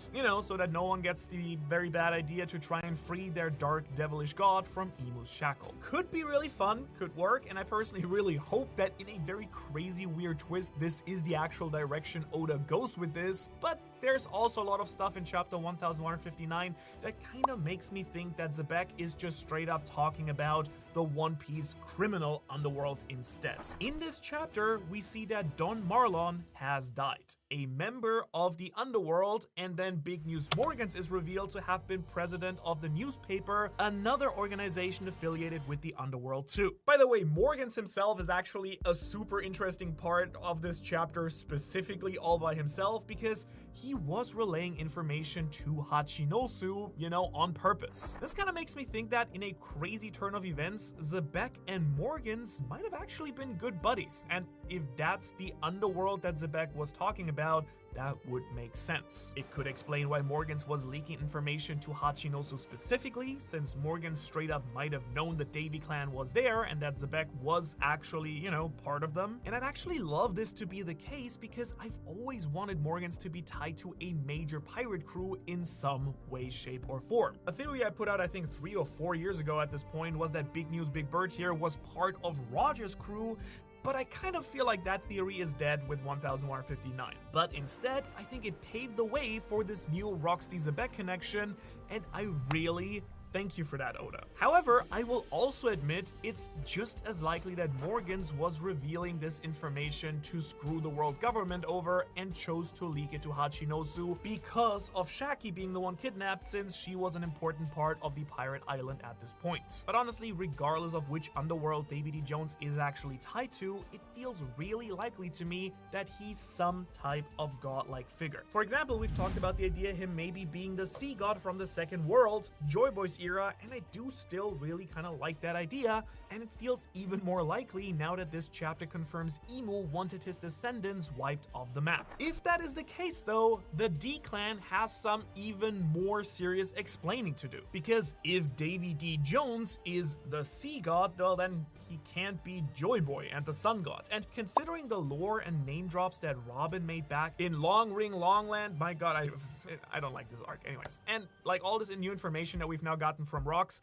So that no one gets the very bad idea to try and free their dark devilish god from Emu's shackle. Could be really fun, could work, and I personally really hope that in a very crazy weird twist, this is the actual direction Oda goes with this, but there's also a lot of stuff in chapter 1159 that kind of makes me think that Zebek is just straight up talking about the One Piece criminal underworld instead. In this chapter, we see that Don Marlon has died, a member of the underworld, and then Big News Morgans is revealed to have been president of the newspaper, another organization affiliated with the underworld too. By the way, Morgans himself is actually a super interesting part of this chapter, specifically all by himself, because he was relaying information to Hachinosu, on purpose. This kind of makes me think that in a crazy turn of events, Zebek and Morgans might have actually been good buddies, and if that's the underworld that Zebek was talking about, that would make sense. It could explain why Morgans was leaking information to Hachinosu specifically, since Morgans straight up might have known the Davy clan was there and that Zebek was actually, part of them. And I'd actually love this to be the case, because I've always wanted Morgans to be tied to a major pirate crew in some way, shape, or form. A theory I put out I think 3 or 4 years ago at this point was that Big News Big Bird here was part of Roger's crew, but I kind of feel like that theory is dead with 1159. But instead, I think it paved the way for this new Roxy Zebek connection, and I really thank you for that, Oda. However, I will also admit it's just as likely that Morgans was revealing this information to screw the world government over and chose to leak it to Hachinosu because of Shaki being the one kidnapped, since she was an important part of the pirate island at this point. But honestly, regardless of which underworld Davy D. Jones is actually tied to, it feels really likely to me that he's some type of godlike figure. For example, we've talked about the idea of him maybe being the sea god from the Second World, Joy Boy's era, and I do still really kind of like that idea, and it feels even more likely now that this chapter confirms Emu wanted his descendants wiped off the map. If that is the case though, the D clan has some even more serious explaining to do, because if Davy D. Jones is the sea god, well then he can't be Joy Boy and the sun god. And considering the lore and name drops that Robin made back in Long Ring Longland, my god, I don't like this arc anyways. And like all this new information that we've now gotten gotten from Rox,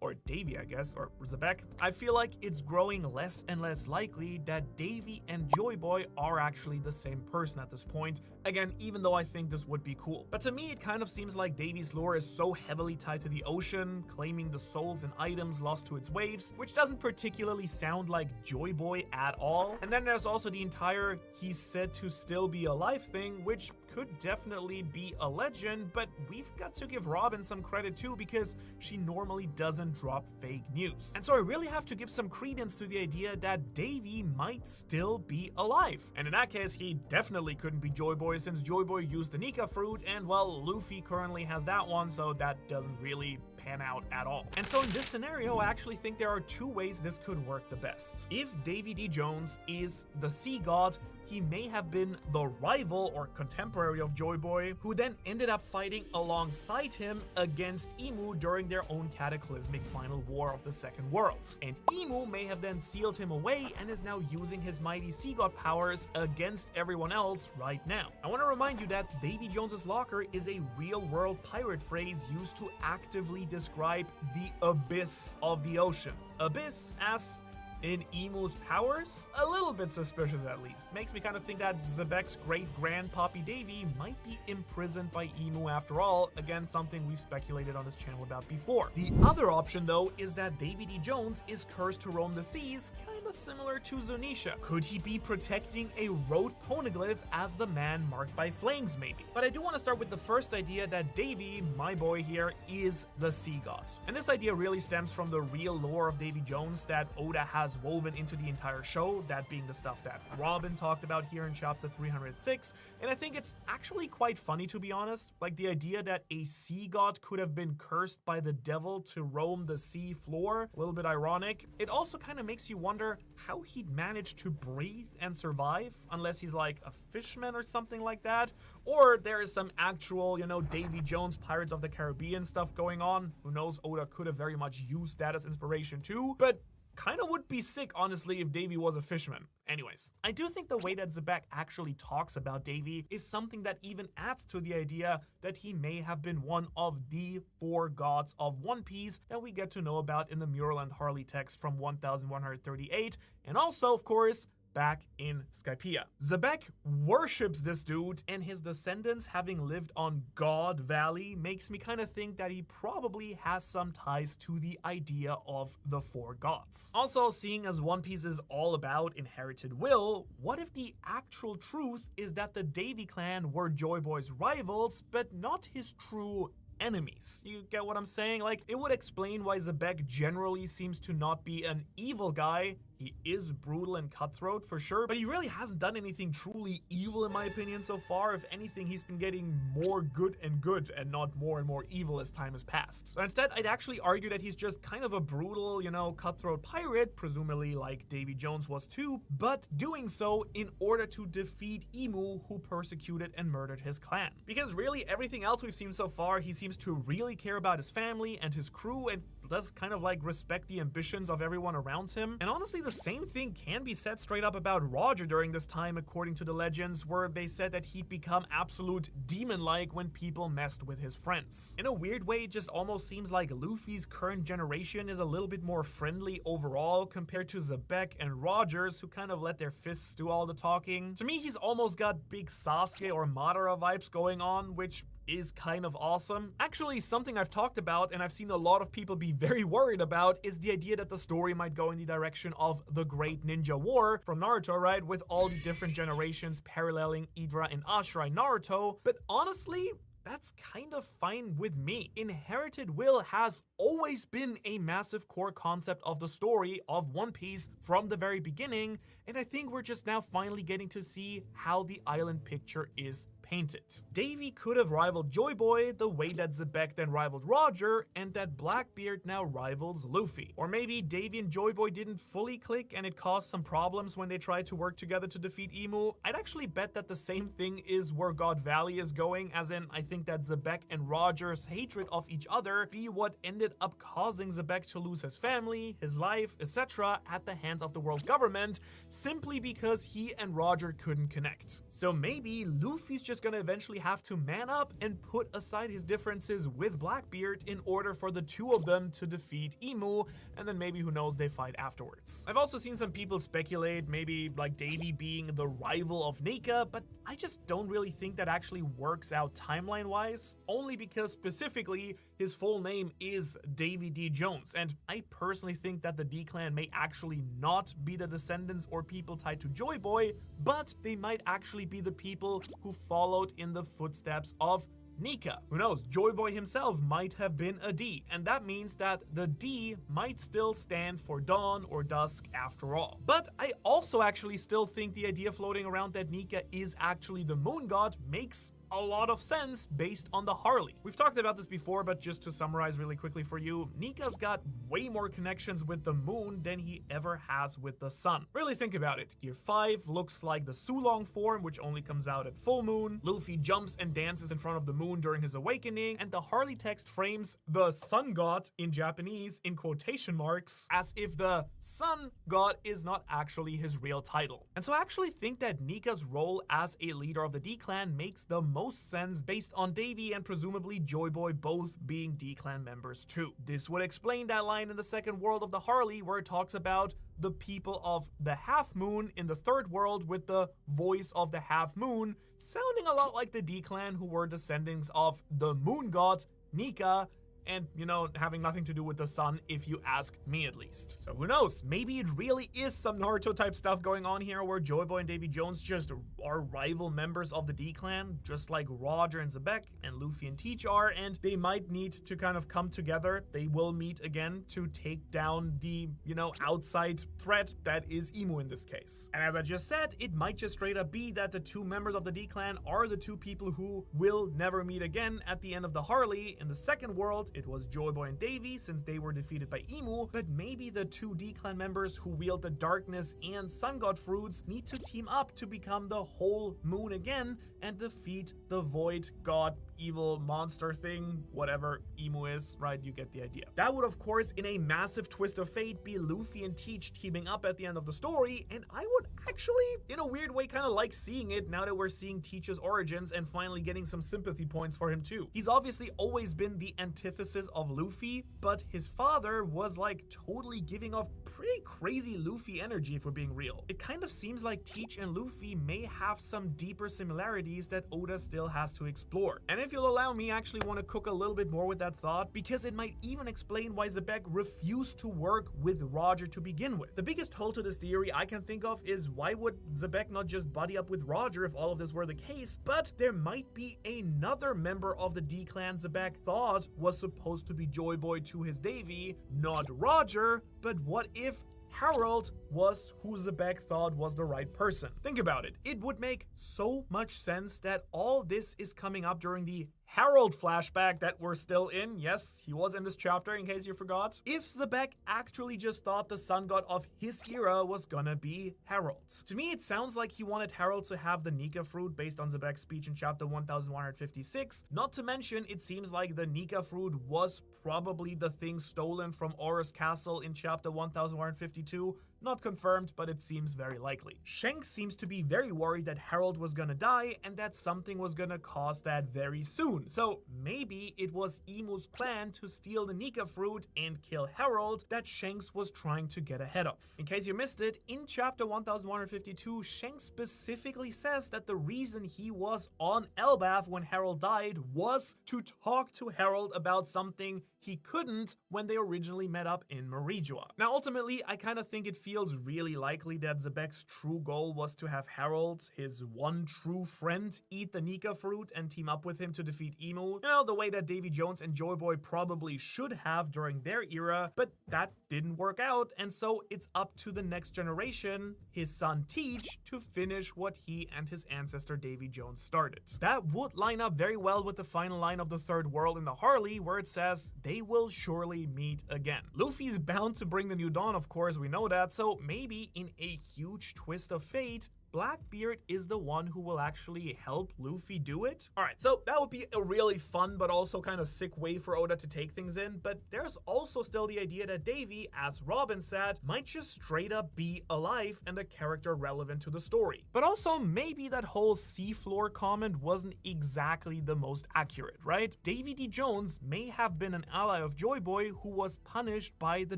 or Davy, I guess, or Zebek, I feel like it's growing less and less likely that Davy and Joy Boy are actually the same person at this point. Again, even though I think this would be cool. But to me, it kind of seems like Davy's lore is so heavily tied to the ocean, claiming the souls and items lost to its waves, which doesn't particularly sound like Joy Boy at all. And then there's also the entire "he's said to still be alive" thing, which could definitely be a legend, but we've got to give Robin some credit too, because she normally doesn't drop fake news. And so I really have to give some credence to the idea that Davy might still be alive. And in that case, he definitely couldn't be Joy Boy, since Joy Boy used the Nika fruit, and well, Luffy currently has that one, so that doesn't really pan out at all. And so in this scenario, I actually think there are two ways this could work the best. If Davy D. Jones is the sea god, he may have been the rival or contemporary of Joy Boy, who then ended up fighting alongside him against Emu during their own cataclysmic final war of the Second World. And Emu may have then sealed him away and is now using his mighty sea god powers against everyone else right now. I want to remind you that Davy Jones's locker is a real-world pirate phrase used to actively describe the abyss of the ocean. Abyss as in Emu's powers? A little bit suspicious, at least. Makes me kind of think that Zebek's great-grandpappy Davy might be imprisoned by Emu after all, again something we've speculated on this channel about before. The other option though is that Davy D. Jones is cursed to roam the seas, kinda similar to Zunisha. Could he be protecting a road poneglyph as the man marked by flames maybe? But I do want to start with the first idea that Davy, my boy here, is the sea god. And this idea really stems from the real lore of Davy Jones that Oda has woven into the entire show, that being the stuff that Robin talked about here in chapter 306, and I think it's actually quite funny, to be honest. Like, the idea that a sea god could have been cursed by the devil to roam the sea floor, a little bit ironic. It also kind of makes you wonder how he'd manage to breathe and survive, unless he's like a fishman or something like that, or there is some actual, Davy Jones Pirates of the Caribbean stuff going on. Who knows, Oda could have very much used that as inspiration too, but kind of would be sick, honestly, if Davy was a fisherman. Anyways, I do think the way that Zebek actually talks about Davy is something that even adds to the idea that he may have been one of the 4 gods of One Piece that we get to know about in the Mural and Harley text from 1138, and also, of course, back in Skypiea. Zebek worships this dude, and his descendants having lived on God Valley makes me kind of think that he probably has some ties to the idea of the 4 gods. Also, seeing as One Piece is all about inherited will, what if the actual truth is that the Davy clan were Joy Boy's rivals, but not his true enemies? You get what I'm saying? Like, it would explain why Zebek generally seems to not be an evil guy. He is brutal and cutthroat for sure, but he really hasn't done anything truly evil in my opinion so far. If anything, he's been getting more good and not more and more evil as time has passed. So instead, I'd actually argue that he's just kind of a brutal, cutthroat pirate, presumably like Davy Jones was too, but doing so in order to defeat Emu, who persecuted and murdered his clan. Because really, everything else we've seen so far, he seems to really care about his family and his crew, and does kind of like respect the ambitions of everyone around him. And honestly, the same thing can be said straight up about Roger during this time, according to the legends, where they said that he'd become absolute demon-like when people messed with his friends. In a weird way, it just almost seems like Luffy's current generation is a little bit more friendly overall compared to Zebek and Rogers, who kind of let their fists do all the talking. To me, he's almost got big Sasuke or Madara vibes going on, which is kind of awesome. Actually, something I've talked about and I've seen a lot of people be very worried about is the idea that the story might go in the direction of the Great Ninja War from Naruto, right? With all the different generations paralleling Idra and Ashura in Naruto. But honestly, that's kind of fine with me. Inherited will has always been a massive core concept of the story of One Piece from the very beginning, and I think we're just now finally getting to see how the island picture is painted. Davy could have rivaled Joy Boy the way that Zebek then rivaled Roger, and that Blackbeard now rivals Luffy. Or maybe Davy and Joy Boy didn't fully click and it caused some problems when they tried to work together to defeat Emu. I'd actually bet that the same thing is where God Valley is going, as in I think that Zebek and Roger's hatred of each other be what ended up causing Zebek to lose his family, his life, etc. at the hands of the world government, simply because he and Roger couldn't connect. So maybe Luffy's just just gonna eventually have to man up and put aside his differences with Blackbeard in order for the two of them to defeat Emu, and then maybe, who knows, they fight afterwards. I've also seen some people speculate maybe like Davy being the rival of Nika, but I just don't really think that actually works out timeline-wise, only because specifically his full name is Davy D. Jones, and I personally think that the D-Clan may actually not be the descendants or people tied to Joy Boy, but they might actually be the people who followed in the footsteps of Nika. Who knows, Joy Boy himself might have been a D, and that means that the D might still stand for dawn or dusk after all. But I also actually still think the idea floating around that Nika is actually the moon god makes a lot of sense based on the Harley. We've talked about this before, but just to summarize really quickly for you, Nika's got way more connections with the moon than he ever has with the sun. Really think about it. Gear 5 looks like the Sulong form, which only comes out at full moon. Luffy jumps and dances in front of the moon during his awakening, and the Harley text frames the sun god in Japanese in quotation marks as if the sun god is not actually his real title. And so I actually think that Nika's role as a leader of the D-Clan makes the most sense based on Davy and presumably Joy Boy both being D-Clan members too. This would explain that line in the second world of the Harley where it talks about the people of the half moon in the third world with the voice of the half moon, sounding a lot like the D-Clan who were descendants of the moon god Nika, and, you know, having nothing to do with the sun, if you ask me at least. So who knows, maybe it really is some Naruto type stuff going on here where Joy Boy and Davy Jones just are rival members of the D-Clan, just like Roger and Zebek and Luffy and Teach are, and they might need to kind of come together. They will meet again to take down the, you know, outside threat that is Emu in this case. And as I just said, it might just straight up be that the two members of the D-Clan are the two people who will never meet again at the end of the Harley. In the second world, it was Joy Boy and Davy since they were defeated by Emu, but maybe the two D-Clan members who wield the darkness and sun god fruits need to team up to become the whole moon again and defeat the void god evil monster thing, whatever Emu is, right? You get the idea. That would, of course, in a massive twist of fate, be Luffy and Teach teaming up at the end of the story, and I would actually, in a weird way, kind of like seeing it now that we're seeing Teach's origins and finally getting some sympathy points for him too. He's obviously always been the antithesis of Luffy, but his father was like totally giving off pretty crazy Luffy energy if we're being real. It kind of seems like Teach and Luffy may have some deeper similarities that Oda still has to explore. And if you'll allow me, I actually want to cook a little bit more with that thought, because it might even explain why Zebek refused to work with Roger to begin with. The biggest hole to this theory I can think of is why would Zebek not just buddy up with Roger if all of this were the case, but there might be another member of the D-Clan Zebek thought was supposed to be Joy Boy to his Davy, not Roger, but what if Harold was who Zebek thought was the right person? Think about it. It would make so much sense that all this is coming up during the Harold flashback that we're still in. Yes, he was in this chapter in case you forgot. If Zebek actually just thought the sun god of his era was gonna be Harold. To me, it sounds like he wanted Harold to have the Nika fruit based on Zebek's speech in chapter 1156. Not to mention, it seems like the Nika fruit was probably the thing stolen from Aura's castle in chapter 1152. Not confirmed, but it seems very likely. Shanks seems to be very worried that Harold was gonna die and that something was gonna cause that very soon. So maybe it was Emu's plan to steal the Nika fruit and kill Harold that Shanks was trying to get ahead of. In case you missed it, in chapter 1152, Shanks specifically says that the reason he was on Elbaf when Harold died was to talk to Harold about something he couldn't when they originally met up in Marijua. Now, ultimately, I kind of think it feels really likely that Zebek's true goal was to have Harold, his one true friend, eat the Nika fruit and team up with him to defeat Emu. You know, the way that Davy Jones and Joy Boy probably should have during their era, but that didn't work out, and so it's up to the next generation, his son Teach, to finish what he and his ancestor Davy Jones started. That would line up very well with the final line of the third world in the Harley, where it says, they will surely meet again. Luffy's bound to bring the new dawn, of course, we know that, so maybe in a huge twist of fate, Blackbeard is the one who will actually help Luffy do it? Alright, so that would be a really fun but also kind of sick way for Oda to take things in, but there's also still the idea that Davy, as Robin said, might just straight up be alive and a character relevant to the story. But also maybe that whole seafloor comment wasn't exactly the most accurate, right? Davy D. Jones may have been an ally of Joy Boy who was punished by the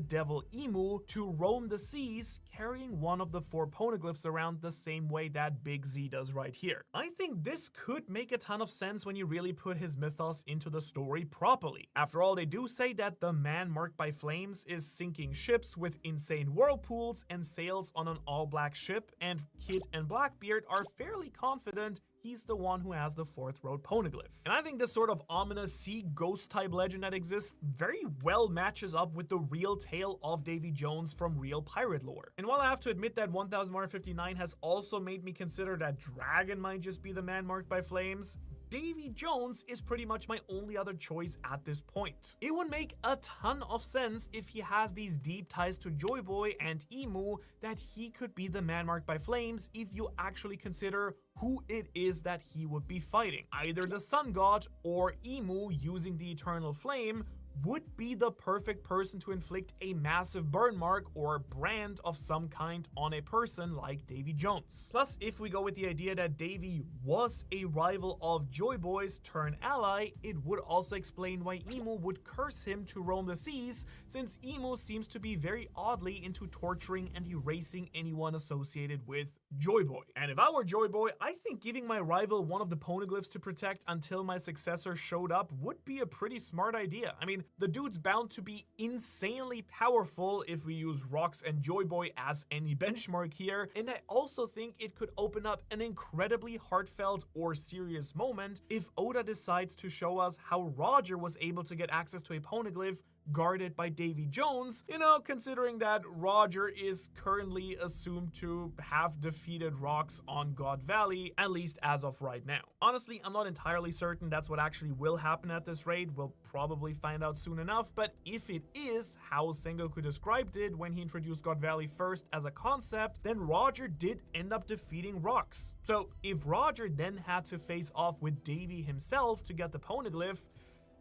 devil Emu to roam the seas carrying one of the 4 poneglyphs around the same way that Big Z does right here. I think this could make a ton of sense when you really put his mythos into the story properly. After all, they do say that the man marked by flames is sinking ships with insane whirlpools and sails on an all-black ship, and Kid and Blackbeard are fairly confident he's the one who has the 4th road poneglyph. And I think this sort of ominous sea ghost type legend that exists very well matches up with the real tale of Davy Jones from real pirate lore. And while I have to admit that 1159 has also made me consider that Dragon might just be the man marked by flames, Davy Jones is pretty much my only other choice at this point. It would make a ton of sense if he has these deep ties to Joy Boy and Emu that he could be the man marked by flames if you actually consider who it is that he would be fighting. Either the Sun God or Emu using the Eternal Flame would be the perfect person to inflict a massive burn mark or brand of some kind on a person like Davy Jones. Plus, if we go with the idea that Davy was a rival of Joy Boy's turned ally, it would also explain why Emu would curse him to roam the seas, since Emu seems to be very oddly into torturing and erasing anyone associated with Joy Boy. And if I were Joy Boy, I think giving my rival one of the poneglyphs to protect until my successor showed up would be a pretty smart idea. I mean, the dude's bound to be insanely powerful if we use Rocks and Joy Boy as any benchmark here, and I also think it could open up an incredibly heartfelt or serious moment if Oda decides to show us how Roger was able to get access to a poneglyph guarded by Davy Jones, you know, considering that Roger is currently assumed to have defeated Rocks on God Valley, at least as of right now. Honestly, I'm not entirely certain that's what actually will happen at this raid. We'll probably find out soon enough, but if it is how Sengoku described it when he introduced God Valley first as a concept, then Roger did end up defeating Rocks. So if Roger then had to face off with Davy himself to get the poneglyph,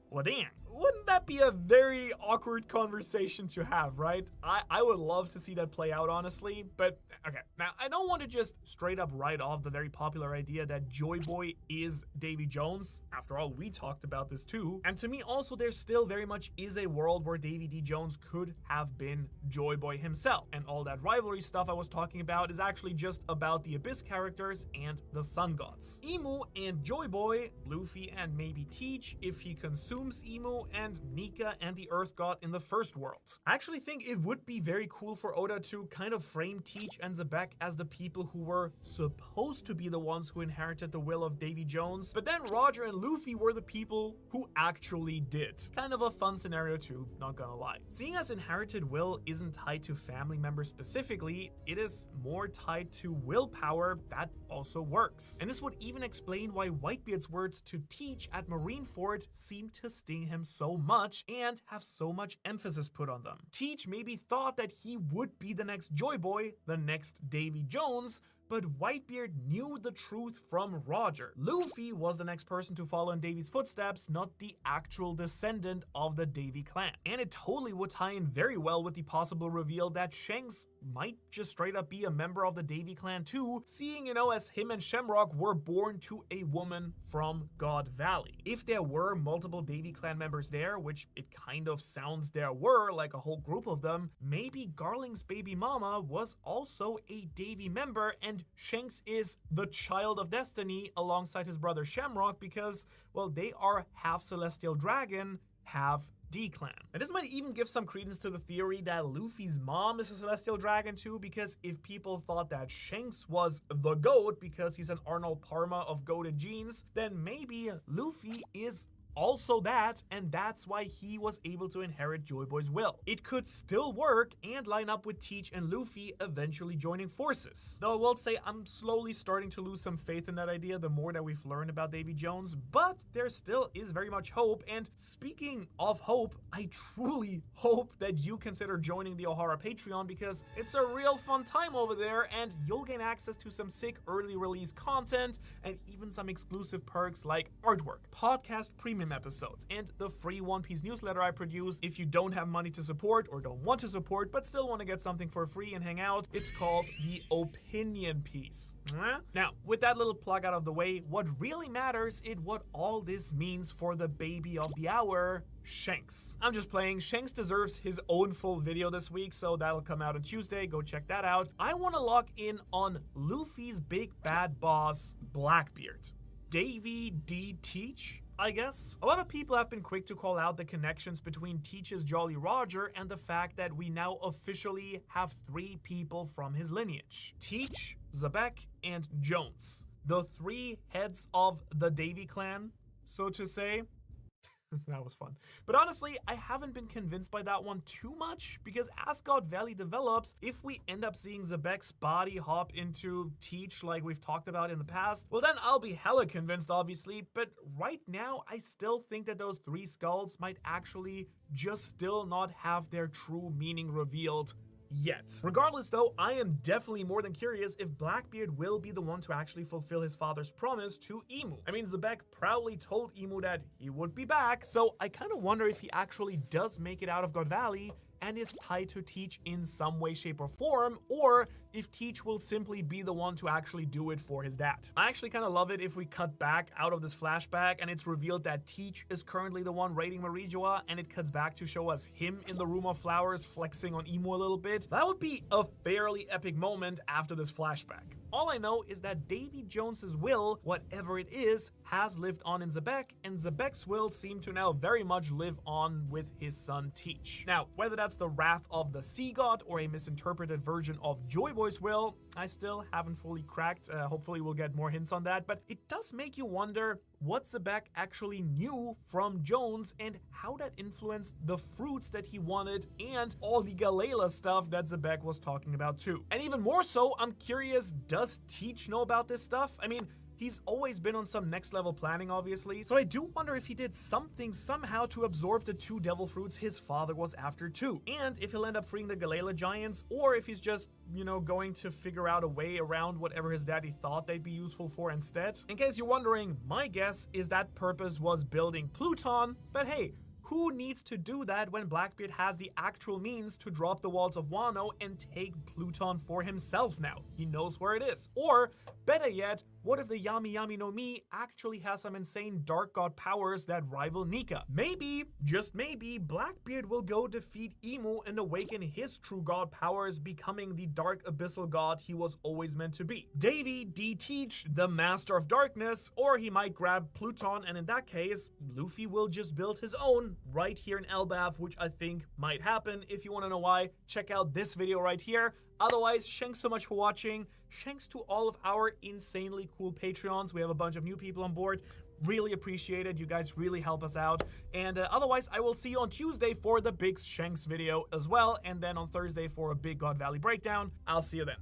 well damn, wouldn't that be a very awkward conversation to have, right? I would love to see that play out, honestly, but okay. Now, I don't want to just straight up write off the very popular idea that Joy Boy is Davy Jones. After all, we talked about this too. And to me also, there still very much is a world where Davy D. Jones could have been Joy Boy himself. And all that rivalry stuff I was talking about is actually just about the Abyss characters and the Sun Gods. Emu and Joy Boy, Luffy and maybe Teach if he consumes Emu, and Nika and the Earth God in the first world. I actually think it would be very cool for Oda to kind of frame Teach and Zebek as the people who were supposed to be the ones who inherited the will of Davy Jones, but then Roger and Luffy were the people who actually did. Kind of a fun scenario too, not gonna lie. Seeing as inherited will isn't tied to family members specifically, it is more tied to willpower, that also works. And this would even explain why Whitebeard's words to Teach at Marineford seem to sting him so much and have so much emphasis put on them. Teach maybe thought that he would be the next Joy Boy, the next Davy Jones, but Whitebeard knew the truth from Roger. Luffy was the next person to follow in Davy's footsteps, not the actual descendant of the Davy clan. And it totally would tie in very well with the possible reveal that Shanks might just straight up be a member of the Davy clan too, seeing, you know, as him and Shamrock were born to a woman from God Valley. If there were multiple Davy clan members there, which it kind of sounds there were, like a whole group of them, maybe Garling's baby mama was also a Davy member, and Shanks is the child of destiny alongside his brother Shamrock because, well, they are half Celestial Dragon, half D-Clan. And this might even give some credence to the theory that Luffy's mom is a Celestial Dragon too, because if people thought that Shanks was the GOAT because he's an Arnold Parma of goated genes, then maybe Luffy is also that, and that's why he was able to inherit Joy Boy's will. It could still work and line up with Teach and Luffy eventually joining forces. Though I will say I'm slowly starting to lose some faith in that idea the more that we've learned about Davy Jones, but there still is very much hope. And speaking of hope, I truly hope that you consider joining the Ohara Patreon, because it's a real fun time over there and you'll gain access to some sick early release content and even some exclusive perks like artwork, podcast premium episodes, and the free One Piece newsletter I produce. If you don't have money to support or don't want to support but still want to get something for free and hang out, it's called the Opinion Piece. Now, with that little plug out of the way, what really matters is what all this means for the baby of the hour, Shanks. I'm just playing. Shanks deserves his own full video this week, so that'll come out on Tuesday. Go check that out. I want to lock in on Luffy's big bad boss, Blackbeard. Davy D. Teach, I guess? A lot of people have been quick to call out the connections between Teach's Jolly Roger and the fact that we now officially have 3 people from his lineage. Teach, Zebek, and Jones. The 3 heads of the Davy clan, so to say. That was fun. But honestly, I haven't been convinced by that one too much, because as God Valley develops, if we end up seeing Zebek's body hop into Teach like we've talked about in the past, well then I'll be hella convinced obviously, but right now I still think that those 3 skulls might actually just still not have their true meaning revealed yet. Regardless though, I am definitely more than curious if Blackbeard will be the one to actually fulfill his father's promise to Emu. I mean, Zebek proudly told Emu that he would be back, so I kind of wonder if he actually does make it out of God Valley and is tied to Teach in some way, shape, or form, or if Teach will simply be the one to actually do it for his dad. I actually kind of love it if we cut back out of this flashback and it's revealed that Teach is currently the one raiding Marijoa, and it cuts back to show us him in the Room of Flowers flexing on Emu a little bit. That would be a fairly epic moment after this flashback. All I know is that Davy Jones's will, whatever it is, has lived on in Zebek, and Zebek's will seem to now very much live on with his son Teach. Now, whether that's the wrath of the Sea God or a misinterpreted version of Joy Boy's will, I still haven't fully cracked. Hopefully we'll get more hints on that, but it does make you wonder what Zebek actually knew from Jones and how that influenced the fruits that he wanted and all the Galela stuff that Zebek was talking about too. And even more so, I'm curious, does Teach know about this stuff? I mean, he's always been on some next level planning, obviously, so I do wonder if he did something somehow to absorb the 2 devil fruits his father was after too, and if he'll end up freeing the Galela giants, or if he's just, you know, going to figure out a way around whatever his daddy thought they'd be useful for instead. In case you're wondering, my guess is that purpose was building Pluton, but hey, who needs to do that when Blackbeard has the actual means to drop the walls of Wano and take Pluton for himself now? He knows where it is. Or, better yet, what if the Yami Yami no Mi actually has some insane dark god powers that rival Nika? Maybe, just maybe, Blackbeard will go defeat Emu and awaken his true god powers, becoming the dark abyssal god he was always meant to be. Davy D. Teach, the master of darkness, or he might grab Pluton, and in that case, Luffy will just build his own right here in Elbaf, which I think might happen. If you want to know why, check out this video right here. Otherwise, thanks so much for watching. Thanks to all of our insanely cool Patreons. We have a bunch of new people on board. Really appreciate it. You guys really help us out. And otherwise, I will see you on Tuesday for the big Shanks video as well. And then on Thursday for a big God Valley breakdown. I'll see you then.